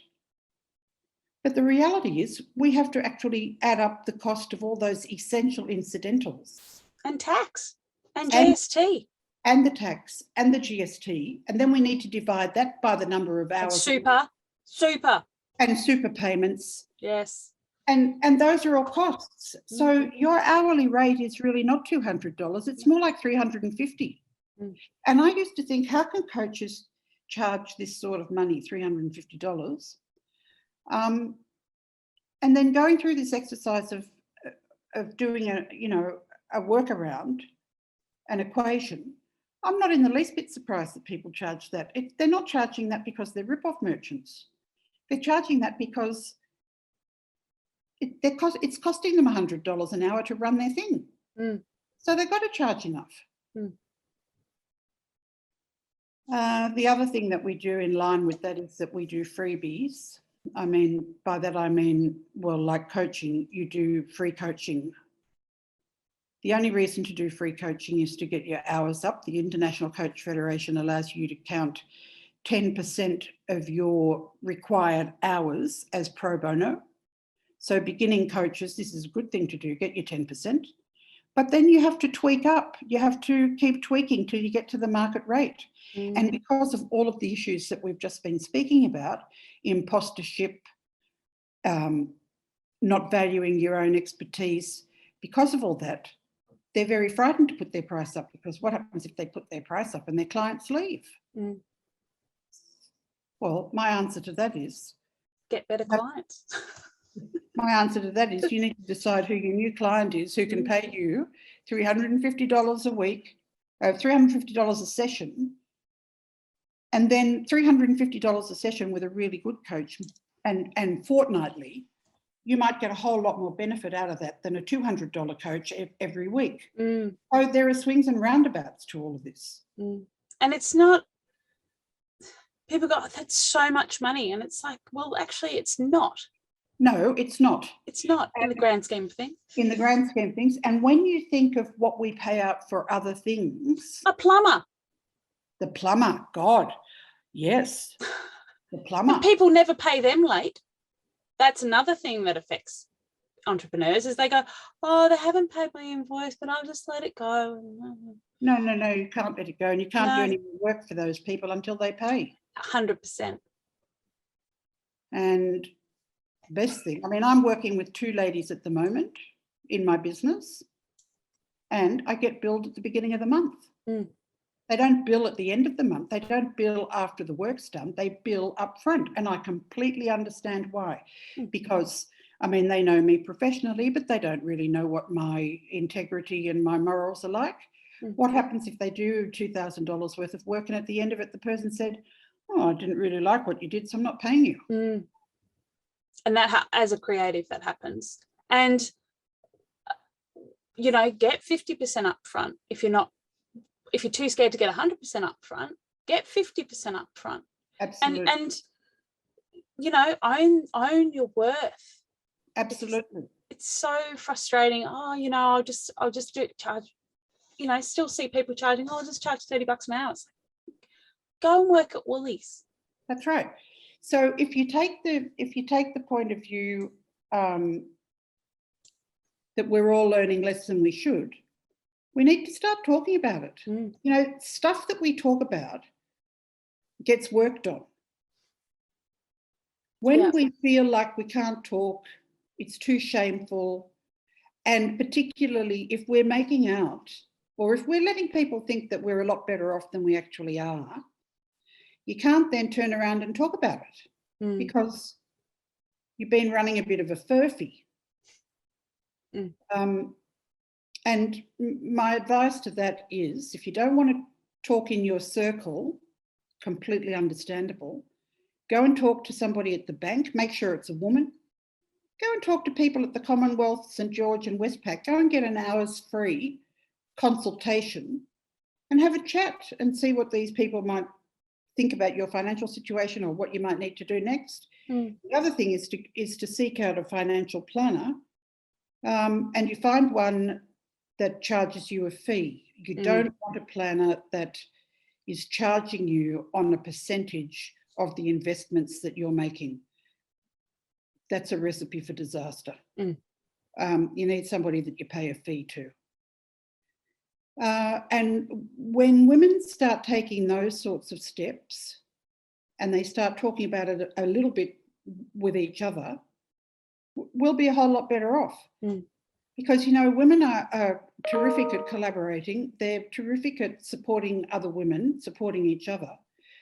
Speaker 2: But the reality is we have to actually add up the cost of all those essential incidentals.
Speaker 1: And tax and GST.
Speaker 2: And the tax and the GST. And then we need to divide that by the number of hours.
Speaker 1: And super.
Speaker 2: And super payments.
Speaker 1: Yes.
Speaker 2: And those are all costs. So your hourly rate is really not $200. It's more like $350. And I used to think, how can coaches charge this sort of money, $350? And then going through this exercise of doing a workaround, an equation, I'm not in the least bit surprised that people charge that. They're not charging that because they're rip-off merchants. They're charging that because it's costing them $100 an hour to run their thing. So they've got to charge enough. The other thing that we do in line with that is that we do freebies. I mean, by that I mean, well, like coaching, you do free coaching. The only reason to do free coaching is to get your hours up. The International Coach Federation allows you to count 10% of your required hours as pro bono. So beginning coaches, this is a good thing to do, get your 10%. But then you have to tweak up. You have to keep tweaking till you get to the market rate. And because of all of the issues that we've just been speaking about, impostership, not valuing your own expertise, because of all that, they're very frightened to put their price up, because what happens if they put their price up and their clients leave? Well, my answer to that is...
Speaker 1: get better clients.
Speaker 2: My answer to that is you need to decide who your new client is, who can pay you $350 a week, $350 a session, and then $350 a session with a really good coach and fortnightly. You might get a whole lot more benefit out of that than a $200 coach every week. So there are swings and roundabouts to all of this.
Speaker 1: And it's not, people go, oh, that's so much money. And it's like, well, actually, it's not.
Speaker 2: No, it's not.
Speaker 1: It's not in the grand scheme of things.
Speaker 2: In the grand scheme of things. And when you think of what we pay out for other things.
Speaker 1: A plumber.
Speaker 2: The plumber, God, yes. The plumber.
Speaker 1: But people never pay them late. That's another thing that affects entrepreneurs, is they go, oh, they haven't paid my invoice, but I'll just let it go.
Speaker 2: No, you can't let it go. And you can't do any work for those people until they pay.
Speaker 1: 100%.
Speaker 2: And best thing, I mean, I'm working with 2 ladies at the moment in my business, and I get billed at the beginning of the month. They don't bill at the end of the month. They don't bill after the work's done. They bill up front, and I completely understand why. Because, I mean, they know me professionally, but they don't really know what my integrity and my morals are like. What happens if they do $2,000 worth of work and at the end of it the person said, oh, I didn't really like what you did, so I'm not paying you.
Speaker 1: And that, as a creative, that happens. And, get 50% up front if you're not if you're too scared to get 100% up front, get 50% up front.
Speaker 2: Absolutely.
Speaker 1: And you know, own your worth.
Speaker 2: Absolutely.
Speaker 1: It's so frustrating. Oh, you know, I'll just charge, you know, still see people charging, oh, I'll just charge $30 an hour. It's like, go and work at Woolies.
Speaker 2: That's right. So if you take the point of view that we're all learning less than we should, we need to start talking about it. You know, stuff that we talk about gets worked on. When we feel like we can't talk, it's too shameful, and particularly if we're making out or if we're letting people think that we're a lot better off than we actually are, you can't then turn around and talk about it because you've been running a bit of a furphy. And my advice to that is, if you don't want to talk in your circle, completely understandable, go and talk to somebody at the bank, make sure it's a woman. Go and talk to people at the Commonwealth, St George and Westpac. Go and get an hour's free consultation and have a chat and see what these people might think about your financial situation or what you might need to do next. The other thing is to seek out a financial planner, and you find one that charges you a fee. You don't want a planner that is charging you on a percentage of the investments that you're making. That's a recipe for disaster. You need somebody that you pay a fee to. And when women start taking those sorts of steps and they start talking about it a little bit with each other, we'll be a whole lot better off. Because, you know, women are terrific at collaborating. They're terrific at supporting other women, supporting each other.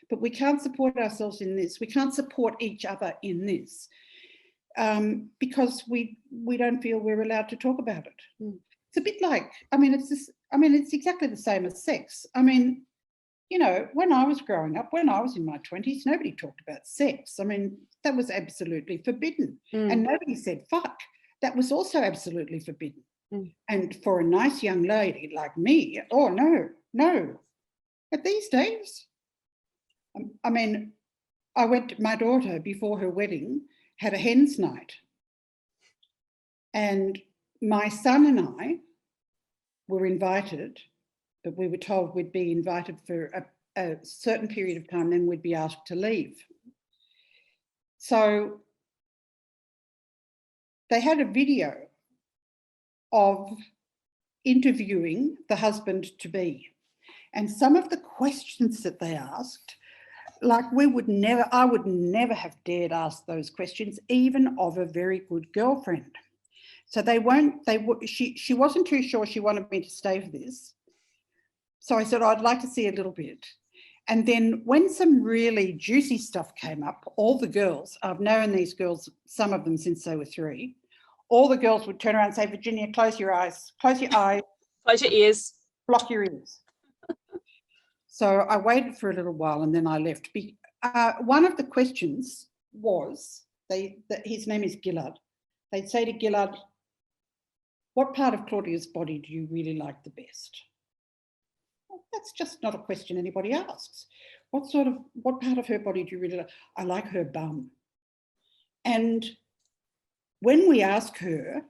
Speaker 2: But we can't support ourselves in this. We can't support each other in this because we don't feel we're allowed to talk about it. It's a bit like, it's exactly the same as sex. I mean, you know, when I was growing up, when I was in my 20s, nobody talked about sex. I mean, that was absolutely forbidden. And nobody said fuck. That was also absolutely forbidden. And for a nice young lady like me, oh, no. But these days, I mean, my daughter, before her wedding, had a hen's night. And my son and I were invited, but we were told we'd be invited for a certain period of time, then we'd be asked to leave. So they had a video of interviewing the husband-to-be. And some of the questions that they asked, like I would never have dared ask those questions, even of a very good girlfriend. So she wasn't too sure she wanted me to stay for this. So I said, I'd like to see a little bit. And then when some really juicy stuff came up, all the girls, I've known these girls, some of them since they were 3, all the girls would turn around and say, Virginia, close your eyes, close your eyes.
Speaker 1: Close your ears.
Speaker 2: Block your ears. So I waited for a little while and then I left. One of the questions was, his name is Gillard. They'd say to Gillard, what part of Claudia's body do you really like the best? Well, that's just not a question anybody asks. What part of her body do you really like? I like her bum. And when we ask her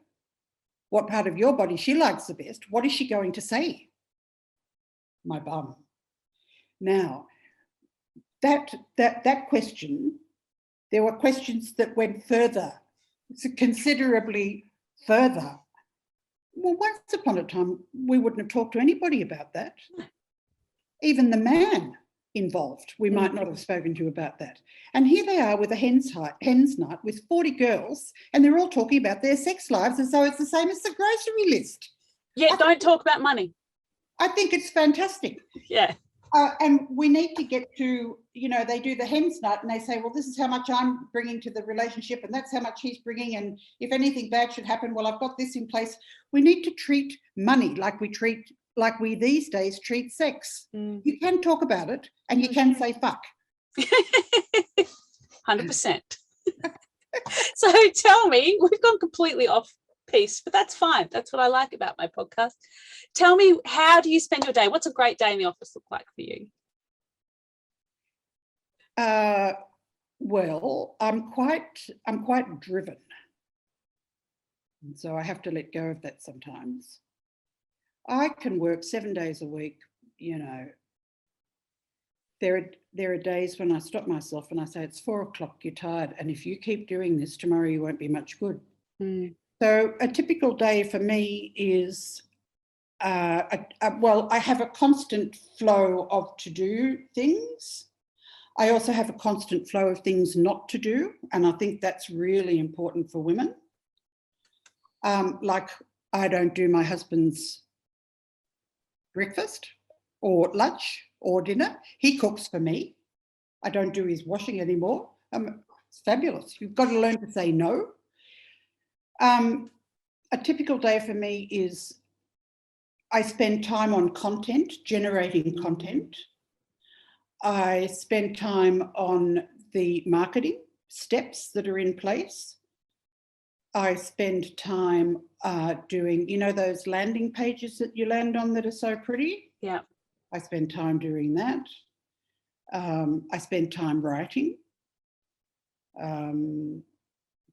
Speaker 2: what part of your body she likes the best, what is she going to say? My bum. Now, that question, there were questions that went further, considerably further. Well, once upon a time, we wouldn't have talked to anybody about that. Even the man involved, we might not have spoken to about that. And here they are with a hen's night with 40 girls, and they're all talking about their sex lives as though it's the same as the grocery list.
Speaker 1: Yeah, don't talk about money.
Speaker 2: I think it's fantastic.
Speaker 1: Yeah.
Speaker 2: And we need to get to, you know, they do the hen's night and they say, well, this is how much I'm bringing to the relationship and that's how much he's bringing. And if anything bad should happen, well, I've got this in place. We need to treat money like we these days treat sex. You can talk about it and you can say fuck.
Speaker 1: 100%. So tell me, we've gone completely off piece, but that's fine. That's what I like about my podcast. Tell me, how do you spend your day? What's a great day in the office look like for you?
Speaker 2: Well, I'm quite driven. So I have to let go of that sometimes. I can work 7 days a week, you know. There are days when I stop myself and I say, it's 4 o'clock, you're tired. And if you keep doing this, tomorrow you won't be much good. So a typical day for me is, well, I have a constant flow of to-do things. I also have a constant flow of things not to do. And I think that's really important for women. Like I don't do my husband's breakfast or lunch or dinner. He cooks for me. I don't do his washing anymore. It's fabulous. You've got to learn to say no. A typical day for me is I spend time on content, generating content. I spend time on the marketing steps that are in place. I spend time doing, you know, those landing pages that you land on that are so pretty?
Speaker 1: Yeah.
Speaker 2: I spend time doing that. I spend time writing.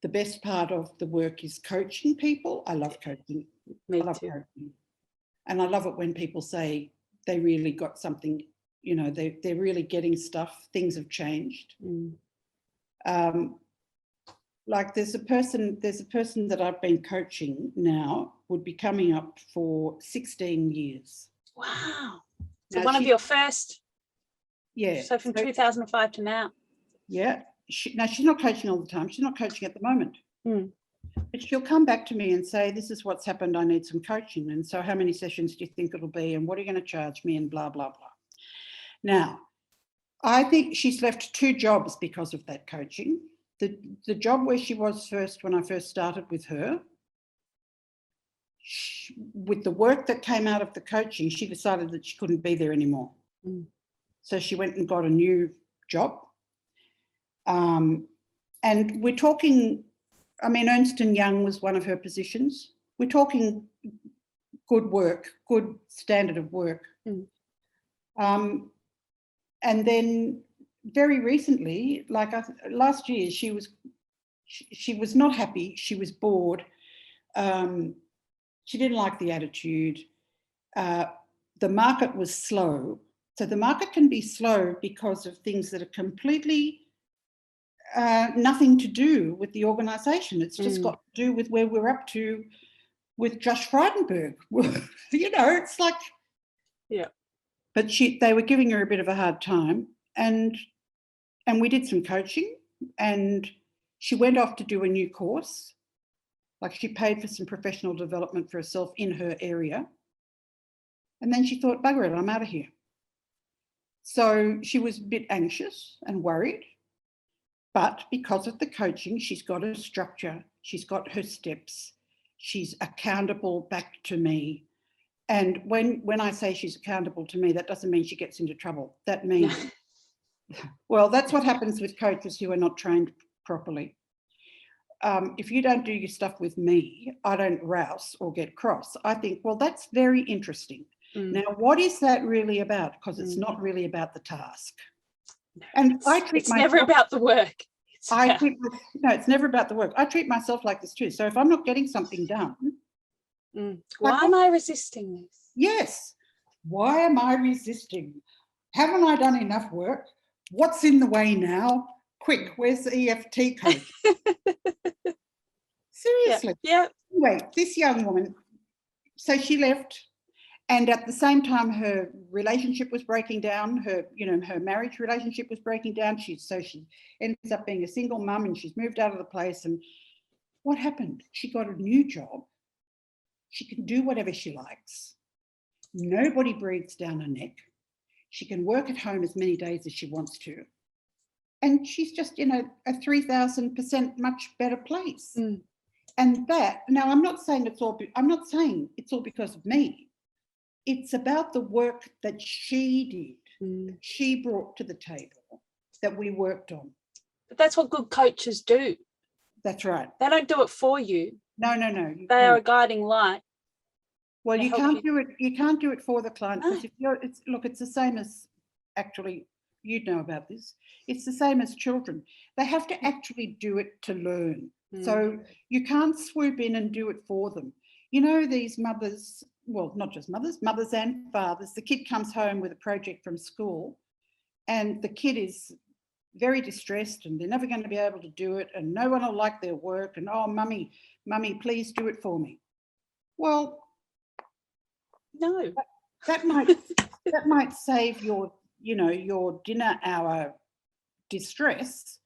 Speaker 2: The best part of the work is coaching people. I love coaching.
Speaker 1: Me
Speaker 2: I love
Speaker 1: too.
Speaker 2: coaching. And I love it when people say they really got something, you know, they're really getting stuff. Things have changed. Like there's a person that I've been coaching now, would be coming up for 16 years.
Speaker 1: Wow. So
Speaker 2: Now
Speaker 1: one of your first.
Speaker 2: Yeah.
Speaker 1: So from 2005 to now.
Speaker 2: Yeah. Now she's not coaching all the time. She's not coaching at the moment. But she'll come back to me and say, this is what's happened. I need some coaching. And so how many sessions do you think it'll be? And what are you going to charge me? And blah, blah, blah. Now, I think she's left 2 jobs because of that coaching. The job where she was first, when I first started with her, with the work that came out of the coaching, she decided that she couldn't be there anymore. So she went and got a new job. And we're talking, I mean, Ernst & Young was one of her positions. We're talking good work, good standard of work. And then very recently, like last year, she was not happy. She was bored. She didn't like the attitude. The market was slow. So the market can be slow because of things that are completely nothing to do with the organisation. It's just got to do with where we're up to with Josh Frydenberg. You know, it's like...
Speaker 1: Yeah.
Speaker 2: But they were giving her a bit of a hard time. And we did some coaching, and she went off to do a new course. Like she paid for some professional development for herself in her area. And then she thought, bugger it, I'm out of here. So she was a bit anxious and worried. But because of the coaching, she's got a structure, she's got her steps, she's accountable back to me. And when I say she's accountable to me, that doesn't mean she gets into trouble. That means, well, that's what happens with coaches who are not trained properly. If you don't do your stuff with me, I don't rouse or get cross. I think, well, that's very interesting. Now, what is that really about? Because it's not really about the task.
Speaker 1: No,
Speaker 2: and I treat
Speaker 1: it's
Speaker 2: myself,
Speaker 1: never about the work.
Speaker 2: It's never about the work. I treat myself like this too. So if I'm not getting something done,
Speaker 1: why am I resisting this?
Speaker 2: Yes. Why am I resisting? Haven't I done enough work? What's in the way now? Quick, where's the EFT coach? Seriously.
Speaker 1: Yeah.
Speaker 2: Anyway, this young woman, so she left, and at the same time her relationship was breaking down, her marriage relationship was breaking down. She ends up being a single mum, and she's moved out of the place. And what happened? She got a new job. She can do whatever she likes. Nobody breathes down her neck. She can work at home as many days as she wants to. And she's just in a 3,000% much better place. And that, now I'm not saying it's all because of me. It's about the work that she did, that she brought to the table, that we worked on.
Speaker 1: But that's what good coaches do.
Speaker 2: That's right.
Speaker 1: They don't do it for you.
Speaker 2: No.
Speaker 1: They are a guiding light.
Speaker 2: Well, you can't do it. You can't do it for the client, because if you're, it's the same as, actually, you'd know about this. It's the same as children. They have to actually do it to learn. So you can't swoop in and do it for them. You know, these mothers, well, not just mothers and fathers, the kid comes home with a project from school and the kid is very distressed and they're never going to be able to do it and no one will like their work and, oh, mummy, please do it for me. Well,
Speaker 1: no,
Speaker 2: that might save your, your dinner hour distress,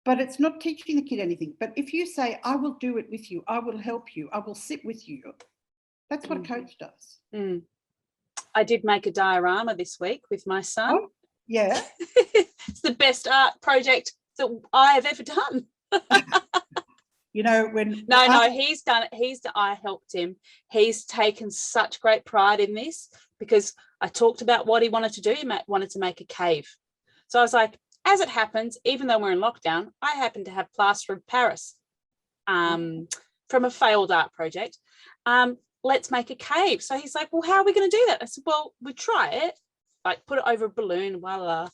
Speaker 2: but it's not teaching the kid anything. But if you say, I will do it with you, I will help you, I will sit with you, that's what a coach does.
Speaker 1: I did make a diorama this week with my son.
Speaker 2: Oh, yeah.
Speaker 1: It's the best art project that I have ever done. He's done it. I helped him. He's taken such great pride in this because I talked about what he wanted to do. He wanted to make a cave. So I was like, as it happens, even though we're in lockdown, I happen to have plaster of Paris from a failed art project. Let's make a cave. So he's like, well, how are we going to do that? I said, well, we try it, like put it over a balloon, blah, blah, blah.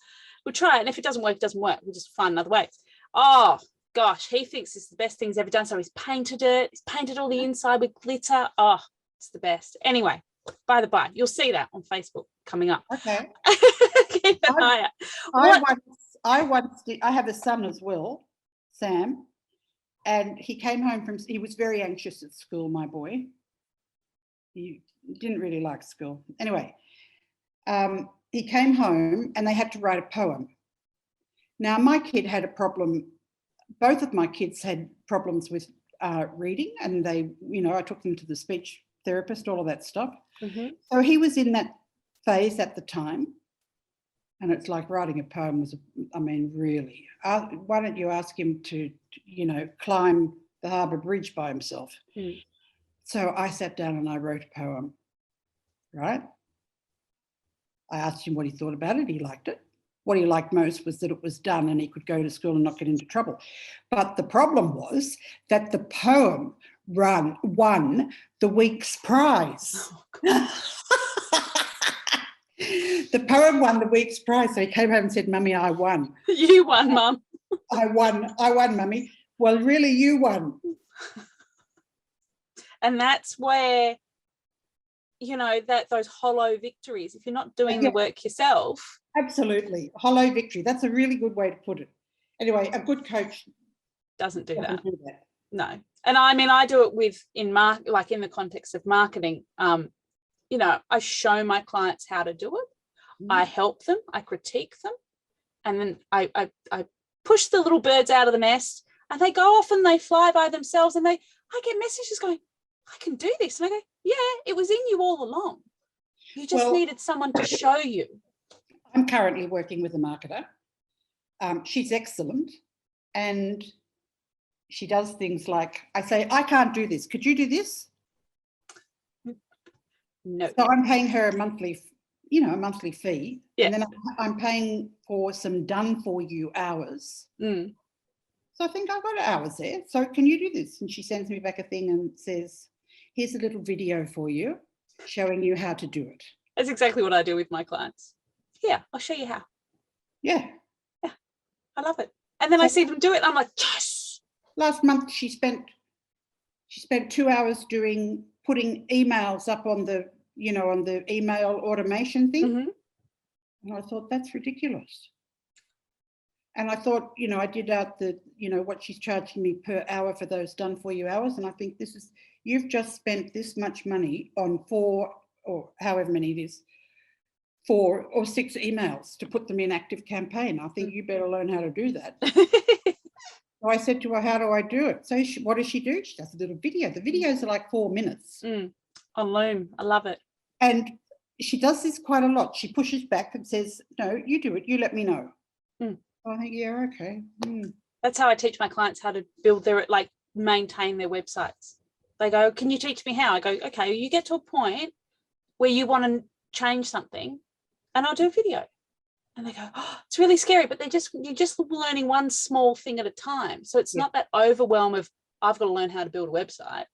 Speaker 1: We'll try it. And if it doesn't work, it doesn't work. We'll just find another way. Oh, gosh, he thinks it's the best thing he's ever done. So he's painted it. He's painted all the inside with glitter. Oh, it's the best. Anyway, by the by, you'll see that on Facebook coming up.
Speaker 2: Okay.
Speaker 1: Keep an eye out.
Speaker 2: I have a son as well, Sam, and he came home he was very anxious at school, my boy. He didn't really like school. Anyway, he came home and they had to write a poem. Now, my kid had a problem. Both of my kids had problems with reading, and they, I took them to the speech therapist, all of that stuff. So he was in that phase at the time. And it's like writing a poem was, really. Why don't you ask him to, climb the Harbour Bridge by himself? So I sat down and I wrote a poem, right? I asked him what he thought about it. He liked it. What he liked most was that it was done and he could go to school and not get into trouble. But the problem was that the poem won the week's prize. Oh, the poem won the week's prize. So he came home and said, Mummy, I won.
Speaker 1: You won, Mum.
Speaker 2: I won, Mummy. Well, really, you won.
Speaker 1: And that's where, that those hollow victories, if you're not doing the work yourself.
Speaker 2: Absolutely. Hollow victory. That's a really good way to put it. Anyway, a good coach
Speaker 1: doesn't do that. No. And I do it in the context of marketing. I show my clients how to do it. I help them, I critique them, and then I push the little birds out of the nest and they go off and they fly by themselves and I get messages going, I can do this. And I go, yeah, it was in you all along. You just needed someone to show you.
Speaker 2: I'm currently working with a marketer. She's excellent. And she does things like, I say, I can't do this. Could you do this?
Speaker 1: No.
Speaker 2: So I'm paying her a monthly fee.
Speaker 1: Yeah.
Speaker 2: And then I'm paying for some done for you hours. So I think I've got hours there. So can you do this? And she sends me back a thing and says, here's a little video for you showing you how to do it.
Speaker 1: That's exactly what I do with my clients. Yeah, I'll show you how.
Speaker 2: Yeah.
Speaker 1: Yeah. I love it. And then I see them do it. And I'm like, yes.
Speaker 2: Last month she spent 2 hours putting emails up on the email automation thing. And I thought, that's ridiculous. And I thought, I did out what she's charging me per hour for those done for you hours. And I think you've just spent this much money on 4 or however many it is, 4 or 6 emails to put them in active campaign. I think you better learn how to do that. So I said to her, how do I do it? So what does she do? She does a little video. The videos are like 4 minutes.
Speaker 1: On Loom. I love it.
Speaker 2: And she does this quite a lot. She pushes back and says, no, you do it. You let me know. I think, yeah, okay.
Speaker 1: That's how I teach my clients how to build maintain their websites. They go, can you teach me how? I go, okay, you get to a point where you want to change something and I'll do a video. And they go, oh, it's really scary, but you're just learning one small thing at a time. So it's not that overwhelm of I've got to learn how to build a website.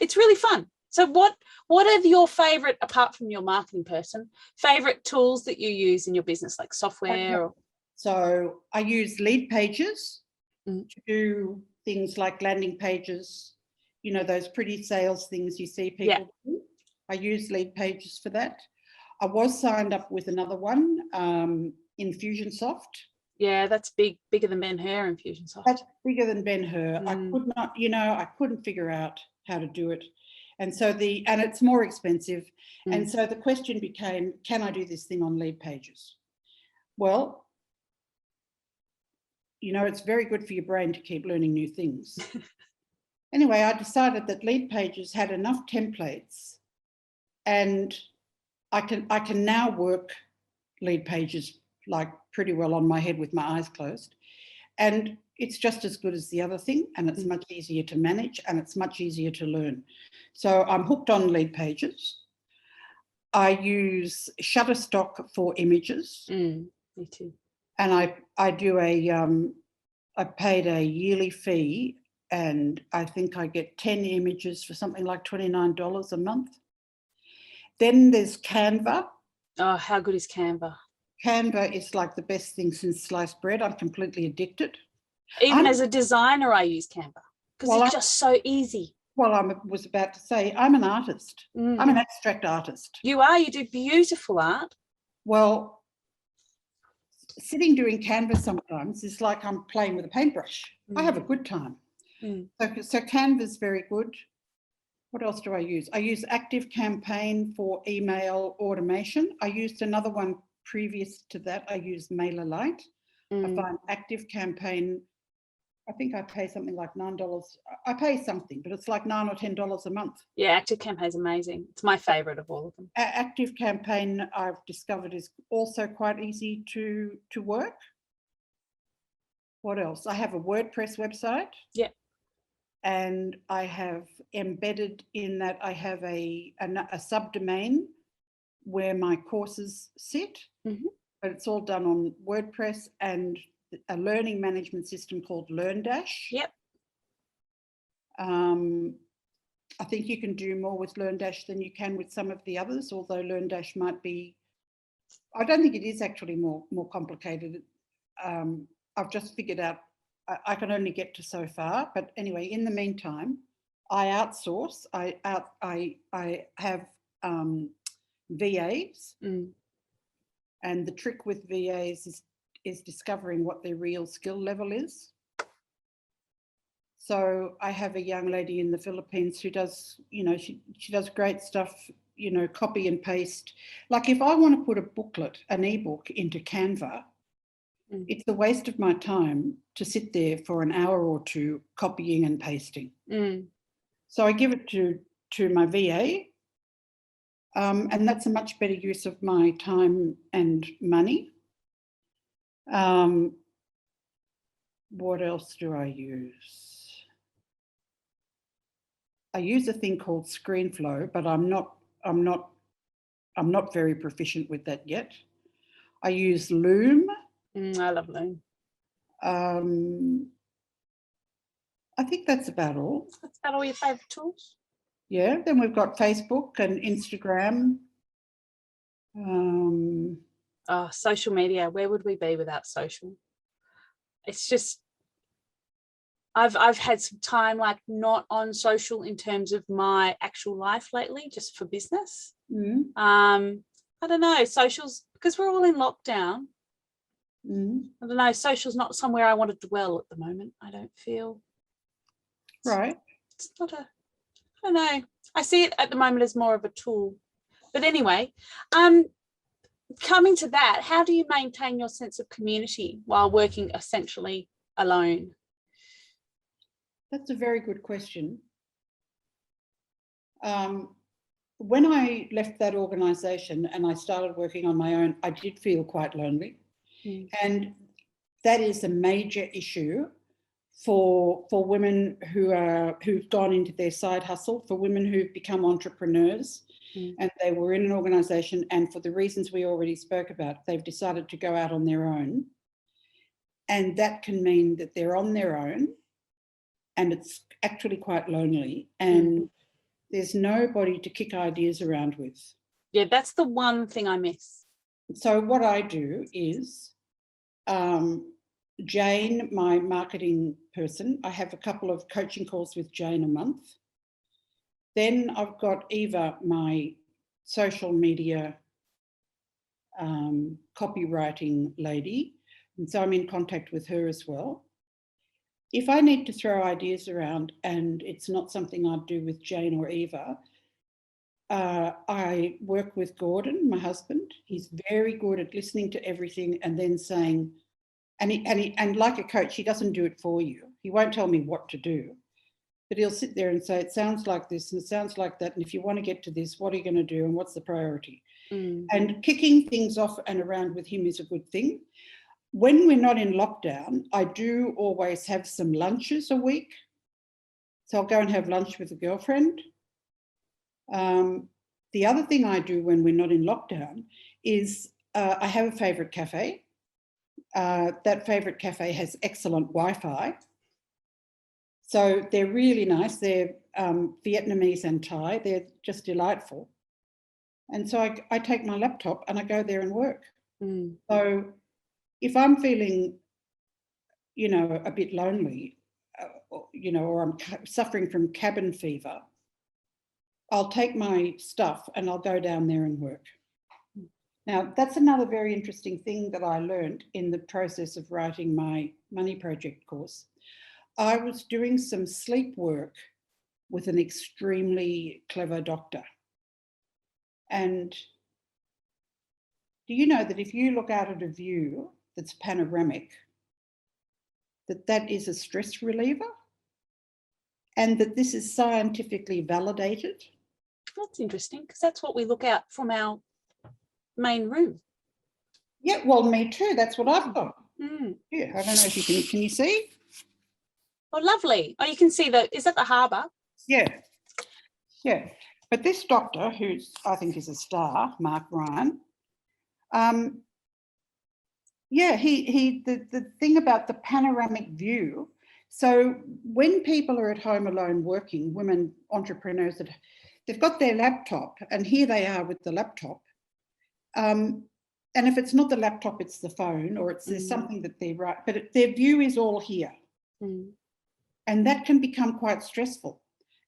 Speaker 1: It's really fun. So what are your favorite, apart from your marketing person, favorite tools that you use in your business, like software? Or...
Speaker 2: So I use lead pages
Speaker 1: Mm.
Speaker 2: to do things like landing pages, you know, those pretty sales things you see people do. I use lead pages for that. I was signed up with another one, Infusionsoft.
Speaker 1: Yeah, that's bigger than Ben-Hur, Infusionsoft.
Speaker 2: That's bigger than Ben-Hur.
Speaker 1: Mm.
Speaker 2: I could not, you know, I couldn't figure out how to do it. And so and it's more expensive.
Speaker 1: Mm.
Speaker 2: And so the question became, can I do this thing on lead pages? Well, you know, it's very good for your brain to keep learning new things. Anyway, I decided that lead pages had enough templates, and I can now work lead pages like pretty well on my head with my eyes closed. And it's just as good as the other thing, and it's much easier to manage, and it's much easier to learn. So I'm hooked on lead pages. I use Shutterstock for images.
Speaker 1: Me too.
Speaker 2: And I do I paid a yearly fee, and I think I get 10 images for something like $29 a month. Then there's Canva.
Speaker 1: Oh, how good is Canva?
Speaker 2: Canva is like the best thing since sliced bread. I'm completely addicted.
Speaker 1: Even as a designer, I use Canva because it's just so easy.
Speaker 2: Well, I was about to say, I'm an artist. I'm an abstract artist.
Speaker 1: You are. You do beautiful art.
Speaker 2: Well, sitting doing Canvas sometimes is like I'm playing with a paintbrush. I have a good time. So Canva is very good. What else do I use? I use ActiveCampaign for email automation. I used another one previous to that. I used MailerLite. I find ActiveCampaign, I think I pay something like $9. I pay something, but it's like $9 or $10 a month.
Speaker 1: Yeah, ActiveCampaign is amazing. It's my favorite of all of them.
Speaker 2: ActiveCampaign, I've discovered, is also quite easy to work. What else? I have a WordPress website.
Speaker 1: Yeah.
Speaker 2: And I have embedded in that, I have a subdomain where my courses sit, but it's all done on WordPress and a learning management system called LearnDash.
Speaker 1: Yep.
Speaker 2: I think you can do more with LearnDash than you can with some of the others, although LearnDash might be, I don't think it is actually more complicated. I've just figured out I can only get to so far, but anyway, in the meantime, I outsource. I have VAs, and the trick with VAs is discovering what their real skill level is. So I have a young lady in the Philippines who does, you know, she does great stuff, you know, copy and paste. Like if I want to put a booklet, an ebook into Canva, it's a waste of my time to sit there for an hour or two copying and pasting. So I give it to my VA, and that's a much better use of my time and money. What else do I use? I use a thing called ScreenFlow, but I'm not very proficient with that yet. I use Loom.
Speaker 1: I love Loom.
Speaker 2: I think that's about all.
Speaker 1: That's about all your favourite tools?
Speaker 2: Yeah, then we've got Facebook and Instagram.
Speaker 1: Social media. Where would we be without social? It's just, I've had some time like not on social in terms of my actual life lately, just for business. I don't know, socials, because we're all in lockdown. I don't know, social's not somewhere I want to dwell at the moment. I don't feel.
Speaker 2: Right.
Speaker 1: It's not I don't know. I see it at the moment as more of a tool. But anyway, coming to that, how do you maintain your sense of community while working essentially alone?
Speaker 2: That's a very good question. When I left that organisation and I started working on my own, I did feel quite lonely. And that is a major issue for women who've gone into their side hustle, for women who've become entrepreneurs, and they were in an organisation, and for the reasons we already spoke about, they've decided to go out on their own. And that can mean that they're on their own and it's actually quite lonely, and there's nobody to kick ideas around with.
Speaker 1: Yeah, that's the one thing I miss.
Speaker 2: So what I do is Jane, my marketing person, I have a couple of coaching calls with Jane a month. Then I've got Eva, my social media copywriting lady, and so I'm in contact with her as well. If I need to throw ideas around and it's not something I'd do with Jane or Eva, I work with Gordon, my husband. He's very good at listening to everything and then saying, and like a coach, he doesn't do it for you. He won't tell me what to do, but he'll sit there and say, it sounds like this and it sounds like that. And if you want to get to this, what are you going to do and what's the priority? And kicking things off and around with him is a good thing. When we're not in lockdown, I do always have some lunches a week. So I'll go and have lunch with a girlfriend. The other thing I do when we're not in lockdown is I have a favourite cafe. That favourite cafe has excellent Wi-Fi. So they're really nice. They're Vietnamese and Thai. They're just delightful. And so I take my laptop and I go there and work. So if I'm feeling, a bit lonely, or I'm suffering from cabin fever, I'll take my stuff and I'll go down there and work. Now, that's another very interesting thing that I learned in the process of writing my Money Project course. I was doing some sleep work with an extremely clever doctor. And do you know that if you look out at a view that's panoramic, that is a stress reliever? And that this is scientifically validated?
Speaker 1: That's interesting, because that's what we look out from our main room.
Speaker 2: Yeah, well, me too. That's what I've got. Yeah, I don't know if you can you see?
Speaker 1: Oh, lovely. Oh, you can see is that the harbour?
Speaker 2: Yeah. But this doctor, who's I think is a star, Mark Ryan, the thing about the panoramic view. So when people are at home alone working, women entrepreneurs, that they've got their laptop and here they are with the laptop. And if it's not the laptop, it's the phone, or there's something that they write, but their view is all here. And that can become quite stressful.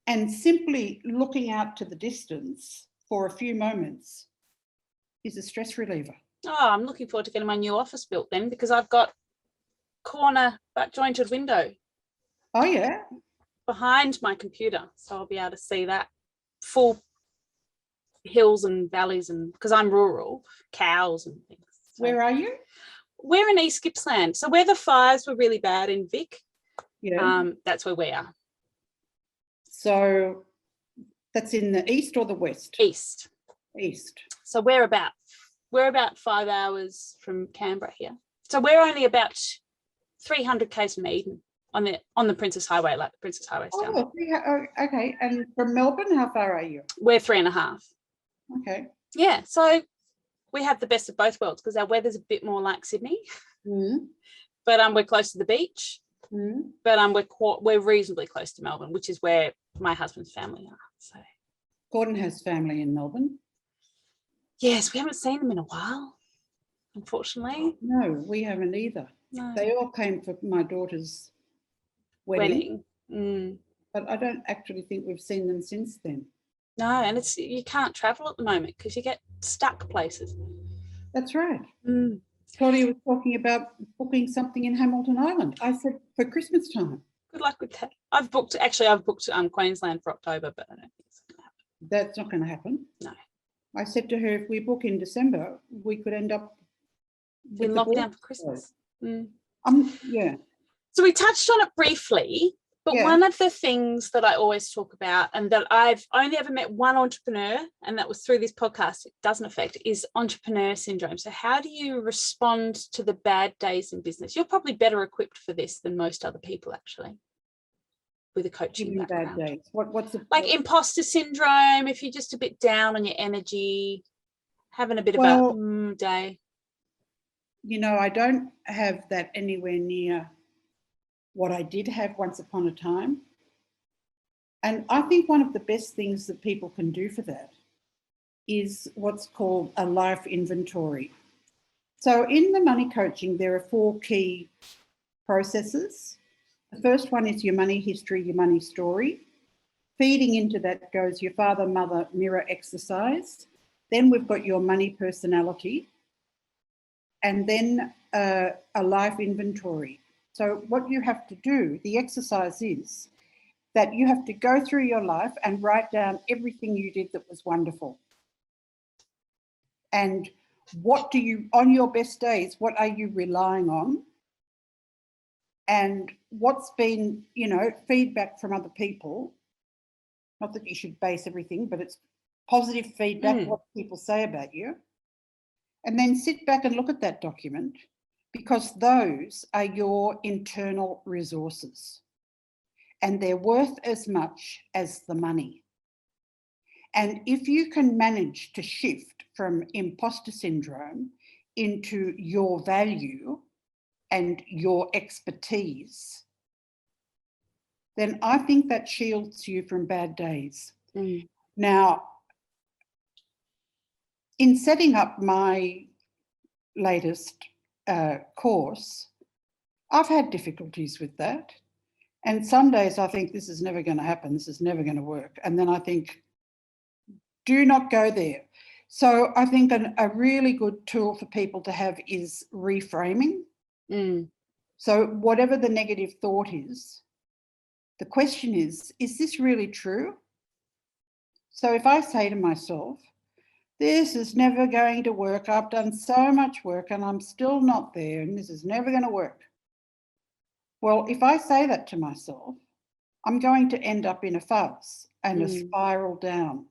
Speaker 2: And simply looking out to the distance for a few moments is a stress reliever.
Speaker 1: Oh, I'm looking forward to getting my new office built then, because I've got corner butt jointed window.
Speaker 2: Oh, yeah.
Speaker 1: Behind my computer. So I'll be able to see that full hills and valleys, and because I'm rural, cows and things. So
Speaker 2: where are you?
Speaker 1: We're in East Gippsland. So where the fires were really bad in Vic, that's where we are.
Speaker 2: So that's in the east or the west?
Speaker 1: East. So we're about 5 hours from Canberra here. So we're only about 300 k's from Eden on the Princess Highway, like the Princess Highway's down there.
Speaker 2: Okay. And from Melbourne, how far are you?
Speaker 1: We're 3.5.
Speaker 2: Okay.
Speaker 1: Yeah, so we have the best of both worlds because our weather's a bit more like Sydney, but we're close to the beach. But we're reasonably close to Melbourne, which is where my husband's family are. So
Speaker 2: Gordon has family in Melbourne.
Speaker 1: Yes, we haven't seen them in a while, unfortunately.
Speaker 2: No, we haven't either. No. They all came for my daughter's wedding. But I don't actually think we've seen them since then.
Speaker 1: No, and you can't travel at the moment because you get stuck places.
Speaker 2: That's right. Claudia was talking about booking something in Hamilton Island. I said for Christmas time.
Speaker 1: Good luck with that. I've booked Queensland for October, but I don't think it's going to happen.
Speaker 2: That's not going to happen?
Speaker 1: No.
Speaker 2: I said to her, if we book in December, we could end up
Speaker 1: in lockdown for Christmas.
Speaker 2: Yeah.
Speaker 1: So we touched on it briefly, but one of the things that I always talk about, and that I've only ever met one entrepreneur, and that was through this podcast, it doesn't affect, is entrepreneur syndrome. So how do you respond to the bad days in business? You're probably better equipped for this than most other people, actually, with a coaching background.
Speaker 2: Bad days. What's
Speaker 1: like imposter syndrome, if you're just a bit down on your energy, having a bit of a day.
Speaker 2: I don't have that anywhere near what I did have once upon a time. And I think one of the best things that people can do for that is what's called a life inventory. So in the money coaching, there are 4 key processes. The first one is your money history, your money story. Feeding into that goes your father, mother, mirror exercise. Then we've got your money personality. And then a life inventory. So what you have to do, the exercise is that you have to go through your life and write down everything you did that was wonderful. And what do you, on your best days, what are you relying on? And what's been, you know, feedback from other people. Not that you should base everything, but it's positive feedback, what people say about you. And then sit back and look at that document, because those are your internal resources and they're worth as much as the money. And if you can manage to shift from imposter syndrome into your value and your expertise, then I think that shields you from bad days. Now, in setting up my latest course, I've had difficulties with that. And some days I think this is never going to happen, this is never going to work. And then I think, do not go there. So I think a really good tool for people to have is reframing. So whatever the negative thought is, the question is this really true? So if I say to myself, this is never going to work, I've done so much work and I'm still not there and this is never going to work. Well, if I say that to myself, I'm going to end up in a fuzz and a spiral down.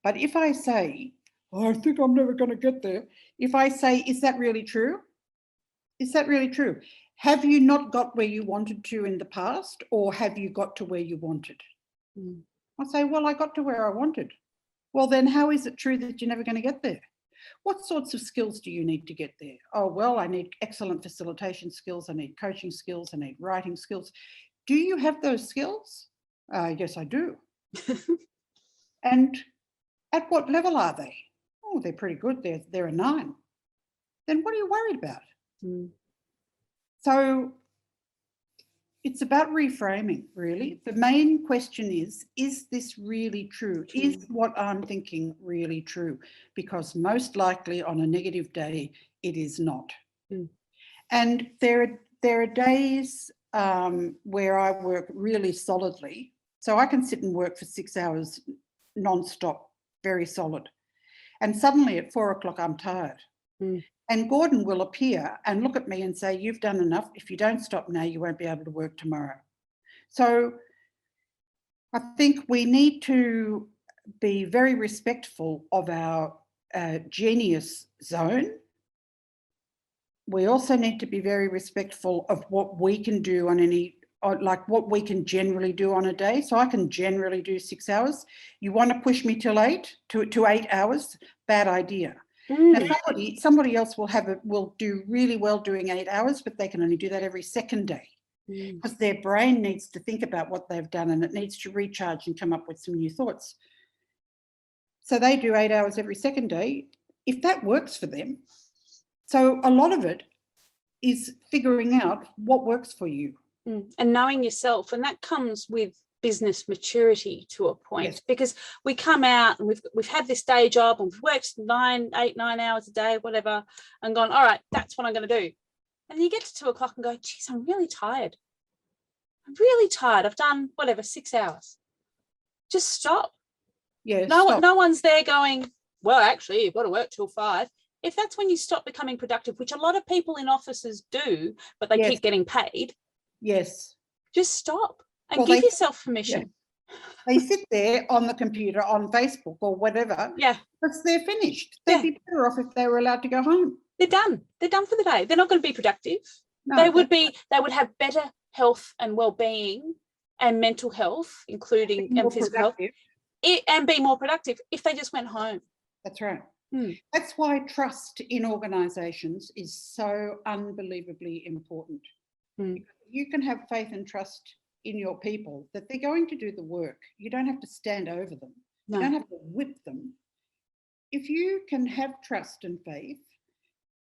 Speaker 2: But if I say, I think I'm never going to get there, if I say, is that really true? Is that really true? Have you not got where you wanted to in the past, or have you got to where you wanted? I say, well, I got to where I wanted. Well, then how is it true that you're never going to get there? What sorts of skills do you need to get there? Oh, well, I need excellent facilitation skills. I need coaching skills. I need writing skills. Do you have those skills? Yes, I do. And at what level are they? Oh, they're pretty good. They're a 9. Then what are you worried about? So it's about reframing, really. The main question is this really true? Is what I'm thinking really true? Because most likely on a negative day, it is not. And there are days where I work really solidly. So I can sit and work for 6 hours non-stop, very solid. And suddenly at 4 o'clock, I'm tired. And Gordon will appear and look at me and say, you've done enough. If you don't stop now, you won't be able to work tomorrow. So I think we need to be very respectful of our genius zone. We also need to be very respectful of what we can do on like what we can generally do on a day. So I can generally do 6 hours. You want to push me till 8 to 8 hours? Bad idea. Now somebody else will do really well doing 8 hours, but they can only do that every second day because their brain needs to think about what they've done and it needs to recharge and come up with some new thoughts. So they do 8 hours every second day, if that works for them. So a lot of it is figuring out what works for you.
Speaker 1: And knowing yourself, and that comes with business maturity to a point, because we come out and we've had this day job and we've worked 9 hours a day, whatever, and gone, all right, that's what I'm going to do. And you get to 2 o'clock and go, geez, I'm really tired. I've done whatever, 6 hours. Just stop. No one's there going, well, actually, you've got to work till 5. If that's when you stop becoming productive, which a lot of people in offices do, but they keep getting paid. Just stop. And give yourself permission.
Speaker 2: They sit there on the computer, on Facebook or whatever. Because they're finished. They'd be better off if they were allowed to go home.
Speaker 1: They're done. They're done for the day. They're not going to be productive. No, they would have better health and well-being and mental health, including and physical health, and be more productive if they just went home.
Speaker 2: That's right. That's why trust in organisations is so unbelievably important.
Speaker 1: Mm.
Speaker 2: You can have faith and trust in your people that they're going to do the work. You don't have to stand over them.
Speaker 1: No.
Speaker 2: You don't have to whip them. If you can have trust and faith,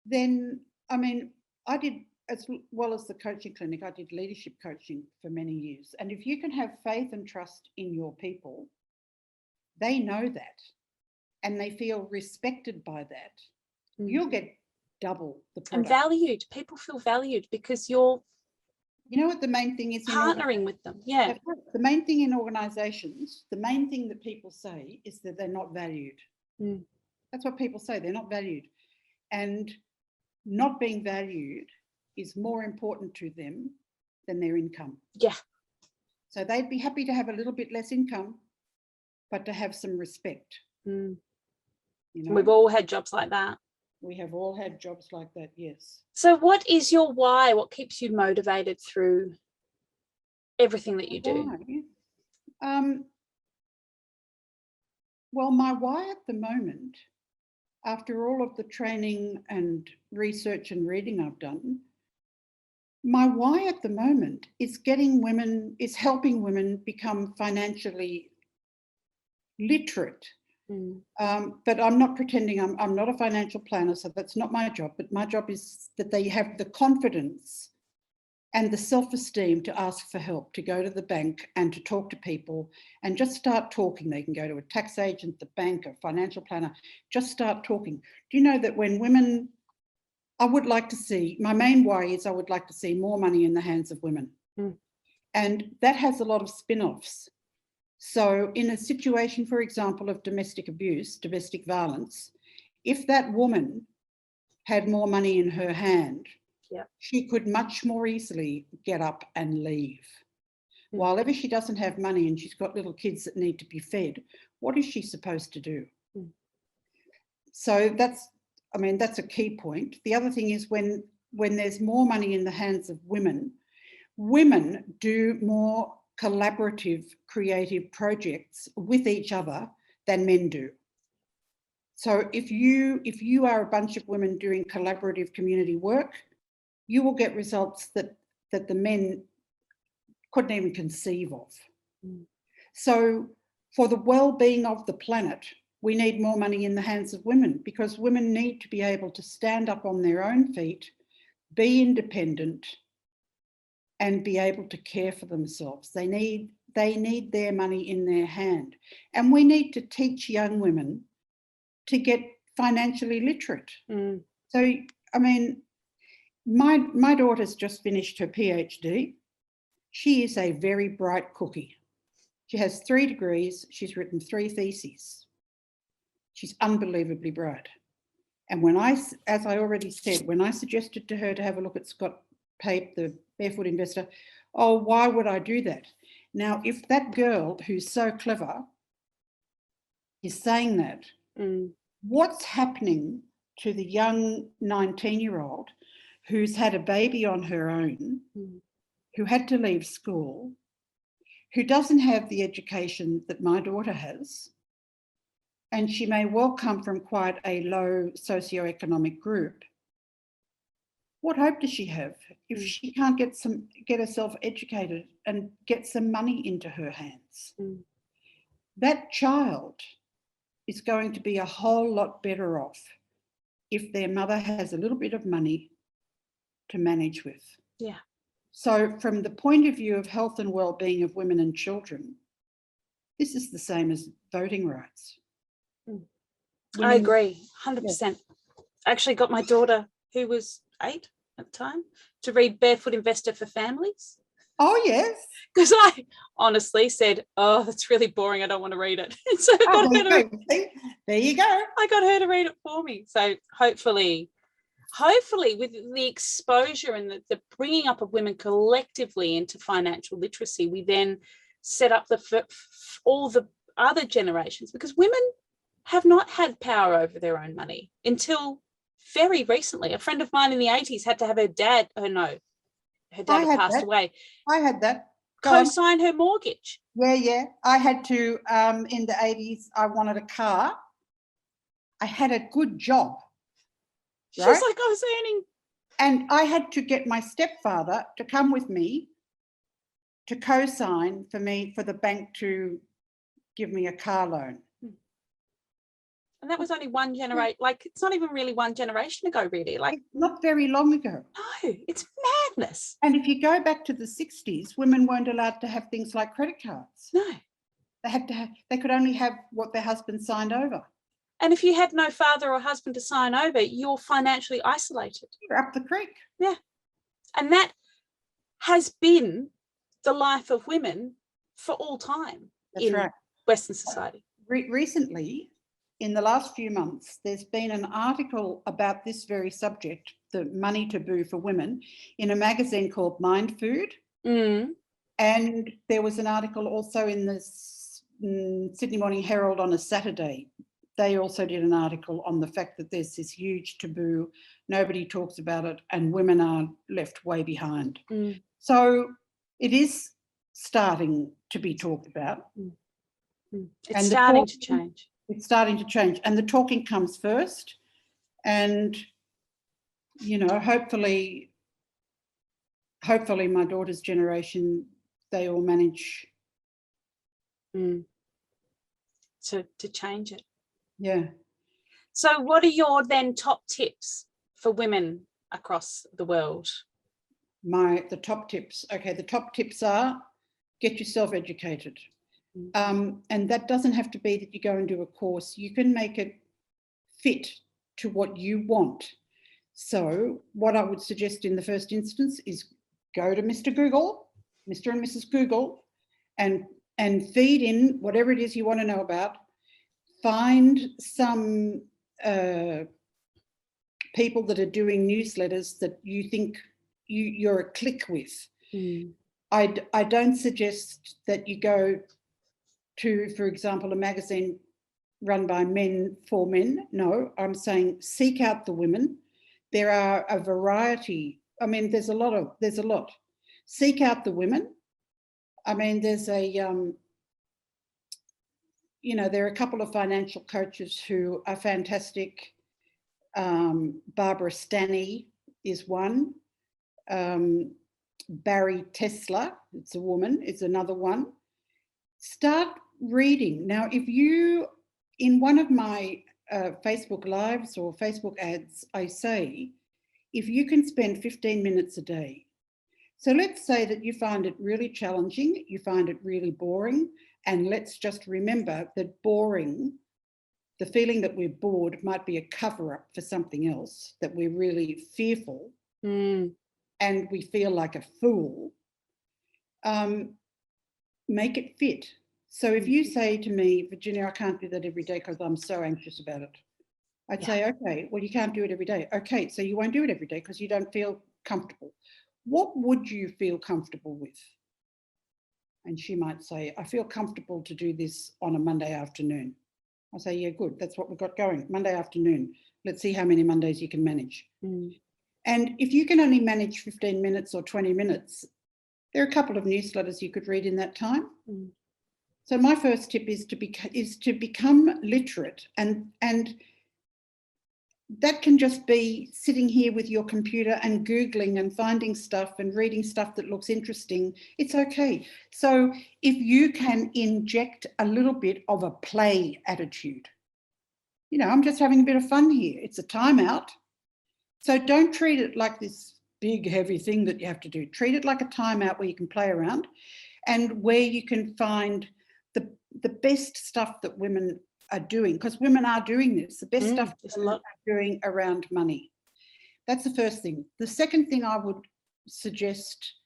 Speaker 2: then, I mean, I did, as well as the coaching clinic, I did leadership coaching for many years. And if you can have faith and trust in your people, they know that and they feel respected by that. You'll get double the product.
Speaker 1: And valued. People feel valued because you're,
Speaker 2: you know what the main thing is?
Speaker 1: Partnering with them. Yeah.
Speaker 2: The main thing in organisations, the main thing that people say is that they're not valued.
Speaker 1: Mm.
Speaker 2: That's what people say. They're not valued. And not being valued is more important to them than their income.
Speaker 1: Yeah.
Speaker 2: So they'd be happy to have a little bit less income, but to have some respect.
Speaker 1: Mm.
Speaker 2: You know?
Speaker 1: We've all had jobs like that.
Speaker 2: We have all had jobs like that, yes.
Speaker 1: So what is your why? What keeps you motivated through everything that you do?
Speaker 2: Well, my why at the moment, after all of the training and research and reading I've done, my why at the moment is helping women become financially literate.
Speaker 1: Mm.
Speaker 2: But I'm not pretending I'm not a financial planner, so that's not my job. But my job is that they have the confidence and the self-esteem to ask for help, to go to the bank and to talk to people and just start talking. They can go to a tax agent, the bank, a financial planner, just start talking. Do you know that when women, I would like to see, my main why is I would like to see more money in the hands of women.
Speaker 1: Mm.
Speaker 2: And that has a lot of spin-offs. So in a situation, for example, of domestic abuse, domestic violence, if that woman had more money in her hand, she could much more easily get up and leave. Mm. While ever she doesn't have money and she's got little kids that need to be fed, what is she supposed to do? Mm. So that's a key point. The other thing is when there's more money in the hands of women, women do more collaborative, creative projects with each other than men do. So if you are a bunch of women doing collaborative community work, you will get results that the men couldn't even conceive of. Mm. So for the well-being of the planet, we need more money in the hands of women, because women need to be able to stand up on their own feet, be independent, and be able to care for themselves. They need their money in their hand. And we need to teach young women to get financially literate. Mm. So, I mean, my daughter's just finished her PhD. She is a very bright cookie. She has 3 degrees. She's written 3 theses. She's unbelievably bright. And as I already said, when I suggested to her to have a look at Scott Pape, the Barefoot Investor, oh, why would I do that? Now, if that girl who's so clever is saying that, what's happening to the young 19-year-old who's had a baby on her own, who had to leave school, who doesn't have the education that my daughter has, and she may well come from quite a low socioeconomic group? What hope does she have if she can't get herself educated and get some money into her hands? Mm. That child is going to be a whole lot better off if their mother has a little bit of money to manage with. Yeah. So from the point of view of health and well-being of women and children, this is the same as voting rights.
Speaker 1: I agree, 100%. I actually got my daughter, who was 8 at the time, to read Barefoot Investor for Families.
Speaker 2: Oh, yes.
Speaker 1: Because I honestly said, oh, that's really boring, I don't want to read it. And so
Speaker 2: there you go.
Speaker 1: I got her to read it for me. So hopefully with the exposure and the bringing up of women collectively into financial literacy, we then set up all the other generations, because women have not had power over their own money until very recently. A friend of mine in the 80s had to have her dad had passed away.
Speaker 2: I had that.
Speaker 1: Co-sign her mortgage.
Speaker 2: Yeah. I had to, in the 80s, I wanted a car. I had a good job.
Speaker 1: She's like, I was earning
Speaker 2: And I had to get my stepfather to come with me to co-sign for me for the bank to give me a car loan.
Speaker 1: And that was only one generation, like it's not even really one generation ago, really. Like
Speaker 2: not very long ago.
Speaker 1: No, it's madness.
Speaker 2: And if you go back to the 60s, women weren't allowed to have things like credit cards.
Speaker 1: No.
Speaker 2: They could only have what their husband signed over.
Speaker 1: And if you had no father or husband to sign over, you're financially isolated.
Speaker 2: You're up the creek.
Speaker 1: Yeah. And that has been the life of women for all time.
Speaker 2: That's right.
Speaker 1: Western society.
Speaker 2: Recently, in the last few months, there's been an article about this very subject, the money taboo for women, in a magazine called Mind Food.
Speaker 1: Mm.
Speaker 2: And there was an article also in the Sydney Morning Herald on a Saturday. They also did an article on the fact that there's this huge taboo, nobody talks about it, and women are left way behind.
Speaker 1: Mm.
Speaker 2: So it is starting to be talked about.
Speaker 1: Mm. Mm. It's starting to change.
Speaker 2: It's starting to change. And the talking comes first. And, you know, hopefully my daughter's generation, they all manage
Speaker 1: to change it.
Speaker 2: Yeah.
Speaker 1: So what are your then top tips for women across the world?
Speaker 2: The top tips. Okay, the top tips are get yourself educated. And that doesn't have to be that you go and do a course. You can make it fit to what you want. So what I would suggest in the first instance is go to Mr. Google, Mr. and Mrs. Google, and feed in whatever it is you want to know about. Find some people that are doing newsletters that you think you're a click with. I don't suggest that you go to, for example, a magazine run by men for men. No, I'm saying seek out the women. There are a variety. I mean, there's a lot. Seek out the women. I mean, there's there are a couple of financial coaches who are fantastic. Barbara Stanny is one. Barry Tesler, it's a woman, is another one. Start reading. Now, if you, in one of my Facebook Lives or Facebook ads, I say, if you can spend 15 minutes a day. So let's say that you find it really challenging, you find it really boring, and let's just remember that boring, the feeling that we're bored might be a cover-up for something else, that we're really fearful and we feel like a fool. Make it fit. So if you say to me, Virginia, I can't do that every day because I'm so anxious about it. I'd say, okay, well, you can't do it every day. Okay, so you won't do it every day because you don't feel comfortable. What would you feel comfortable with? And she might say, I feel comfortable to do this on a Monday afternoon. I say, yeah, good. That's what we've got going. Monday afternoon. Let's see how many Mondays you can manage. And if you can only manage 15 minutes or 20 minutes, there are a couple of newsletters you could read in that time. So my first tip is to become literate, and that can just be sitting here with your computer and Googling and finding stuff and reading stuff that looks interesting. It's okay. So if you can inject a little bit of a play attitude, I'm just having a bit of fun here. It's a timeout. So don't treat it like this big, heavy thing that you have to do. Treat it like a timeout where you can play around and where you can find the best stuff that women are doing, because women are doing this, the best stuff that women are doing around money. That's the first thing. The second thing I would suggest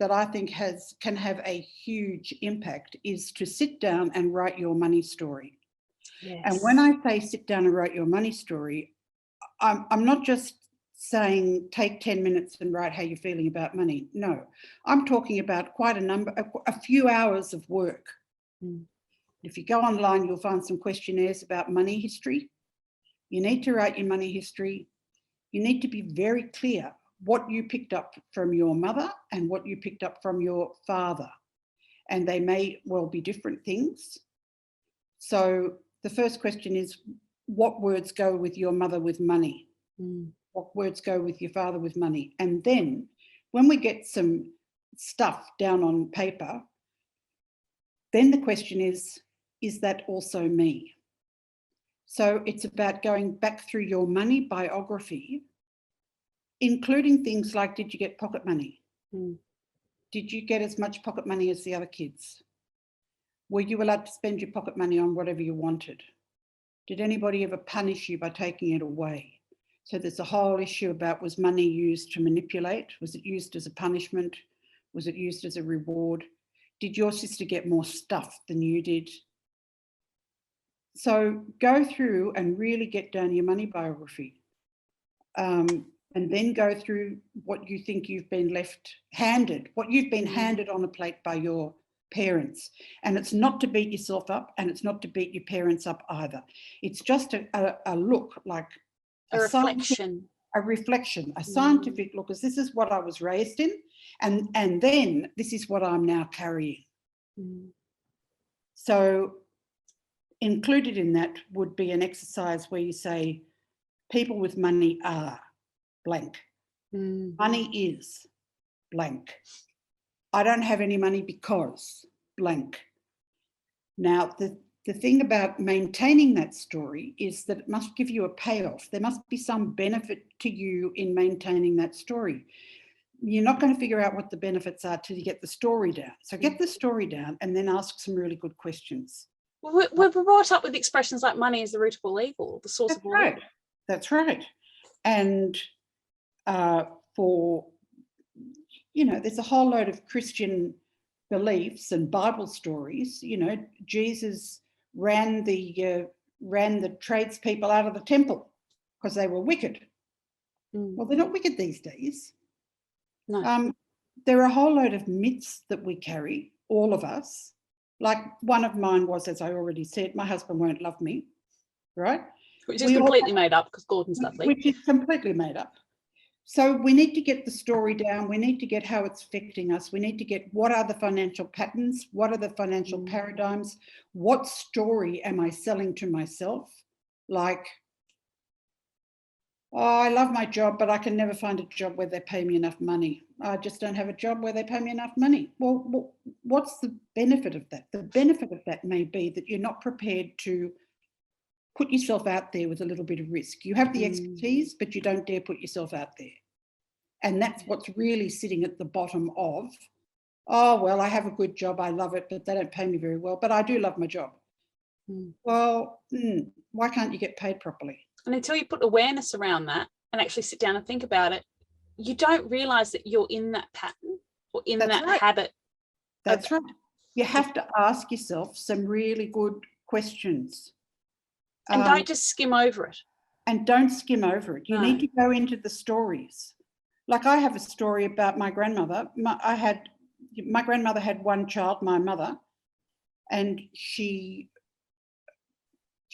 Speaker 2: that I think can have a huge impact is to sit down and write your money story. Yes. And when I say sit down and write your money story, I'm not just saying take 10 minutes and write how you're feeling about money. No, I'm talking about quite a few hours of work. If you go online, you'll find some questionnaires about money history. You need to write your money history. You need to be very clear what you picked up from your mother and what you picked up from your father. And they may well be different things. So the first question is, what words go with your mother with money? what words go with your father with money. And then when we get some stuff down on paper, then the question is that also me? So it's about going back through your money biography, including things like, did you get pocket money? Did you get as much pocket money as the other kids? Were you allowed to spend your pocket money on whatever you wanted? Did anybody ever punish you by taking it away? So there's a whole issue about, was money used to manipulate? Was it used as a punishment? Was it used as a reward? Did your sister get more stuff than you did? So go through and really get down your money biography. And then go through what you think you've been handed on a plate by your parents. And it's not to beat yourself up, and it's not to beat your parents up either. It's just a look, like
Speaker 1: a reflection. A
Speaker 2: scientific look, as this is what I was raised in, and then this is what I'm now carrying. So included in that would be an exercise where you say, people with money are blank. Money is blank. I don't have any money because blank. Now, the thing about maintaining that story is that it must give you a payoff. There must be some benefit to you in maintaining that story. You're not going to figure out what the benefits are till you get the story down. So get the story down and then ask some really good questions.
Speaker 1: Well, we're brought up with expressions like money is the root of all evil, the source of all evil.
Speaker 2: That's right. And there's a whole load of Christian beliefs and Bible stories. Jesus ran the tradespeople out of the temple because they were wicked. Well, they're not wicked these days.
Speaker 1: No.
Speaker 2: There are a whole load of myths that we carry, all of us. Like one of mine was, as I already said, my husband won't love me, right?
Speaker 1: Which is completely made up, because Gordon's lovely.
Speaker 2: Which is completely made up. So we need to get the story down. We need to get how it's affecting us. We need to get, what are the financial patterns? What are the financial paradigms? What story am I selling to myself? Like, oh, I love my job, but I can never find a job where they pay me enough money. I just don't have a job where they pay me enough money. Well, what's the benefit of that? The benefit of that may be that you're not prepared to put yourself out there with a little bit of risk. You have the expertise, but you don't dare put yourself out there. And that's what's really sitting at the bottom of, oh, well, I have a good job, I love it, but they don't pay me very well, but I do love my job. Well, why can't you get paid properly?
Speaker 1: And until you put awareness around that and actually sit down and think about it, you don't realise that you're in that pattern or in that habit.
Speaker 2: That's right. You have to ask yourself some really good questions.
Speaker 1: And don't just skim over it.
Speaker 2: And don't skim over it. You need to go into the stories. Like, I have a story about my grandmother. My grandmother had one child, my mother, and she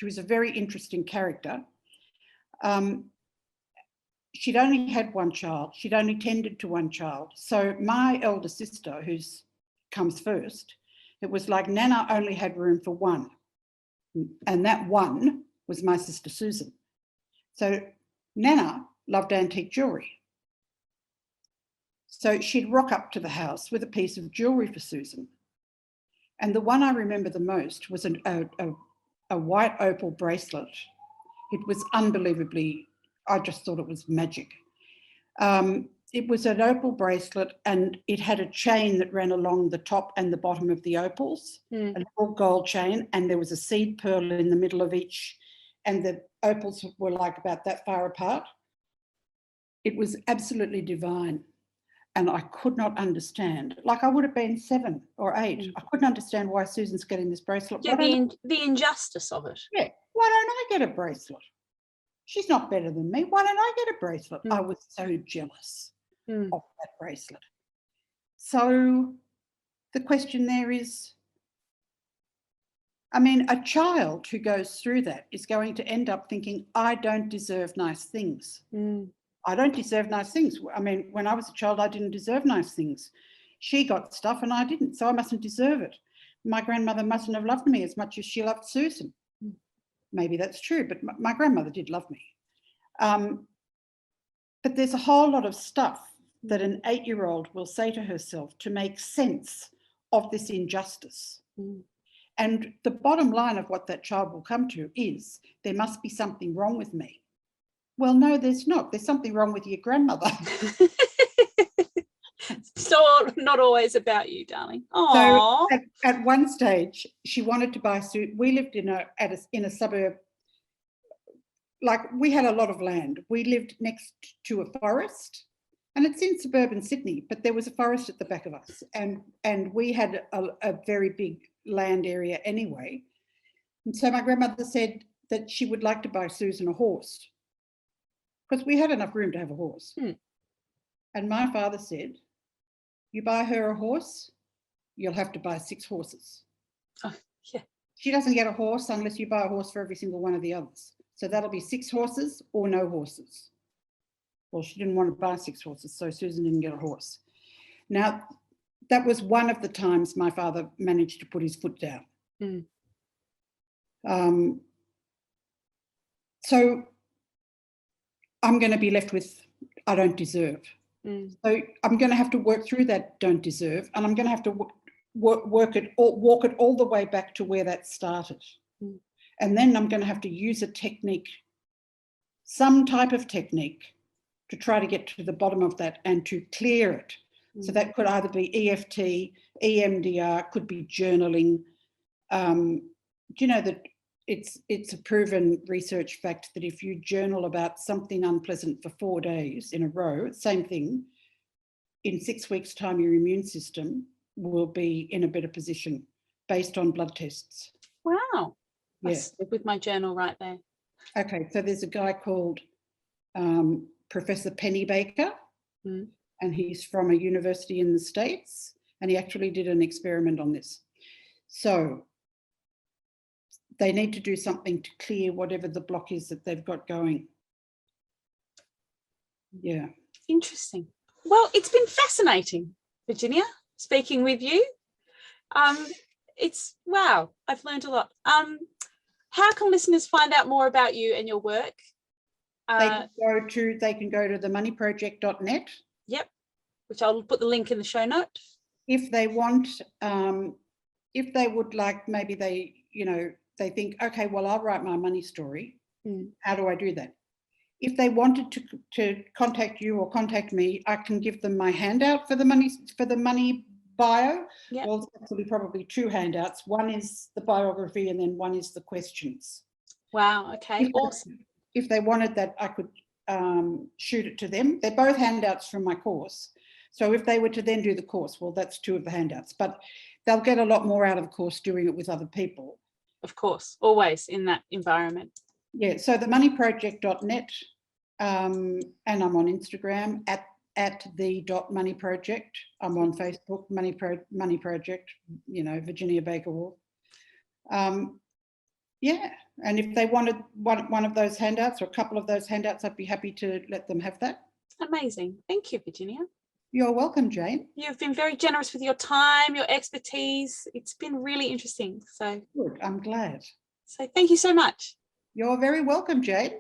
Speaker 2: was a very interesting character. She'd only had one child. She'd only tended to one child. So my elder sister, who comes first, it was like Nana only had room for one. And that one was my sister Susan. So Nana loved antique jewellery. So she'd rock up to the house with a piece of jewellery for Susan. And the one I remember the most was a white opal bracelet. It was unbelievably, I just thought it was magic. It was an opal bracelet, and it had a chain that ran along the top and the bottom of the opals, an all gold chain, and there was a seed pearl in the middle of each, and the opals were like about that far apart. It was absolutely divine. And I could not understand, like I would have been 7 or 8. I couldn't understand why Susan's getting this bracelet.
Speaker 1: Yeah, the injustice of it.
Speaker 2: Yeah, why don't I get a bracelet? She's not better than me. Why don't I get a bracelet? I was so jealous of that bracelet. So the question there is, I mean, a child who goes through that is going to end up thinking, I don't deserve nice things. I don't deserve nice things. I mean, when I was a child, I didn't deserve nice things. She got stuff and I didn't, so I mustn't deserve it. My grandmother mustn't have loved me as much as she loved Susan. Maybe that's true, but my grandmother did love me. But there's a whole lot of stuff that an 8-year-old will say to herself to make sense of this injustice. And the bottom line of what that child will come to is, there must be something wrong with me. Well, no, there's not. There's something wrong with your grandmother.
Speaker 1: So not always about you, darling. Aww.
Speaker 2: So at one stage, she wanted to buy suit. We lived in a suburb. Like, we had a lot of land. We lived next to a forest, and it's in suburban Sydney, but there was a forest at the back of us, and we had a very big land area anyway. And so my grandmother said that she would like to buy Susan a horse, because we had enough room to have a horse. And my father said, you buy her a horse, you'll have to buy 6 horses.
Speaker 1: Oh, yeah.
Speaker 2: She doesn't get a horse unless you buy a horse for every single one of the others. So that'll be 6 horses or no horses. Well, she didn't want to buy 6 horses, so Susan didn't get a horse. Now, that was one of the times my father managed to put his foot down. So I'm going to be left with, I don't deserve. So I'm going to have to work through that don't deserve, and I'm going to have to walk it all the way back to where that started. And then I'm going to have to use a technique, some type of technique, to try to get to the bottom of that and to clear it. So that could either be EFT, EMDR, could be journaling. Do you know that it's a proven research fact that if you journal about something unpleasant for 4 days in a row, same thing, in 6 weeks' time, your immune system will be in a better position based on blood tests.
Speaker 1: Wow.
Speaker 2: Yes.
Speaker 1: Yeah. With my journal right there.
Speaker 2: Okay, so there's a guy called Professor Penny Baker, and he's from a university in the States, and he actually did an experiment on this. So they need to do something to clear whatever the block is that they've got going. Yeah.
Speaker 1: Interesting. Well, it's been fascinating, Virginia, speaking with you. It's, wow, I've learned a lot. How can listeners find out more about you and your work?
Speaker 2: They can go to themoneyproject.net.
Speaker 1: Yep, which I'll put the link in the show note. If
Speaker 2: they want, if they would like, maybe they think, okay, well, I'll write my money story. How do I do that? If they wanted to contact you or contact me, I can give them my handout for the money bio. Yep. Well, it's actually probably 2 handouts. One is the biography and then one is the questions.
Speaker 1: Wow, okay, awesome.
Speaker 2: If they wanted that, I could shoot it to them. They're both handouts from my course. So if they were to then do the course, well, that's 2 of the handouts, but they'll get a lot more out of the course doing it with other people.
Speaker 1: Of course, always in that environment.
Speaker 2: Yeah, so themoneyproject.net, and I'm on Instagram at the.moneyproject. I'm on Facebook, Money Project, Virginia Baker Woolf. Yeah, and if they wanted one of those handouts or a couple of those handouts, I'd be happy to let them have that.
Speaker 1: Amazing. Thank you, Virginia.
Speaker 2: You're welcome, Jane.
Speaker 1: You've been very generous with your time, your expertise. It's been really interesting. So
Speaker 2: good. I'm glad.
Speaker 1: So thank you so much.
Speaker 2: You're very welcome, Jane.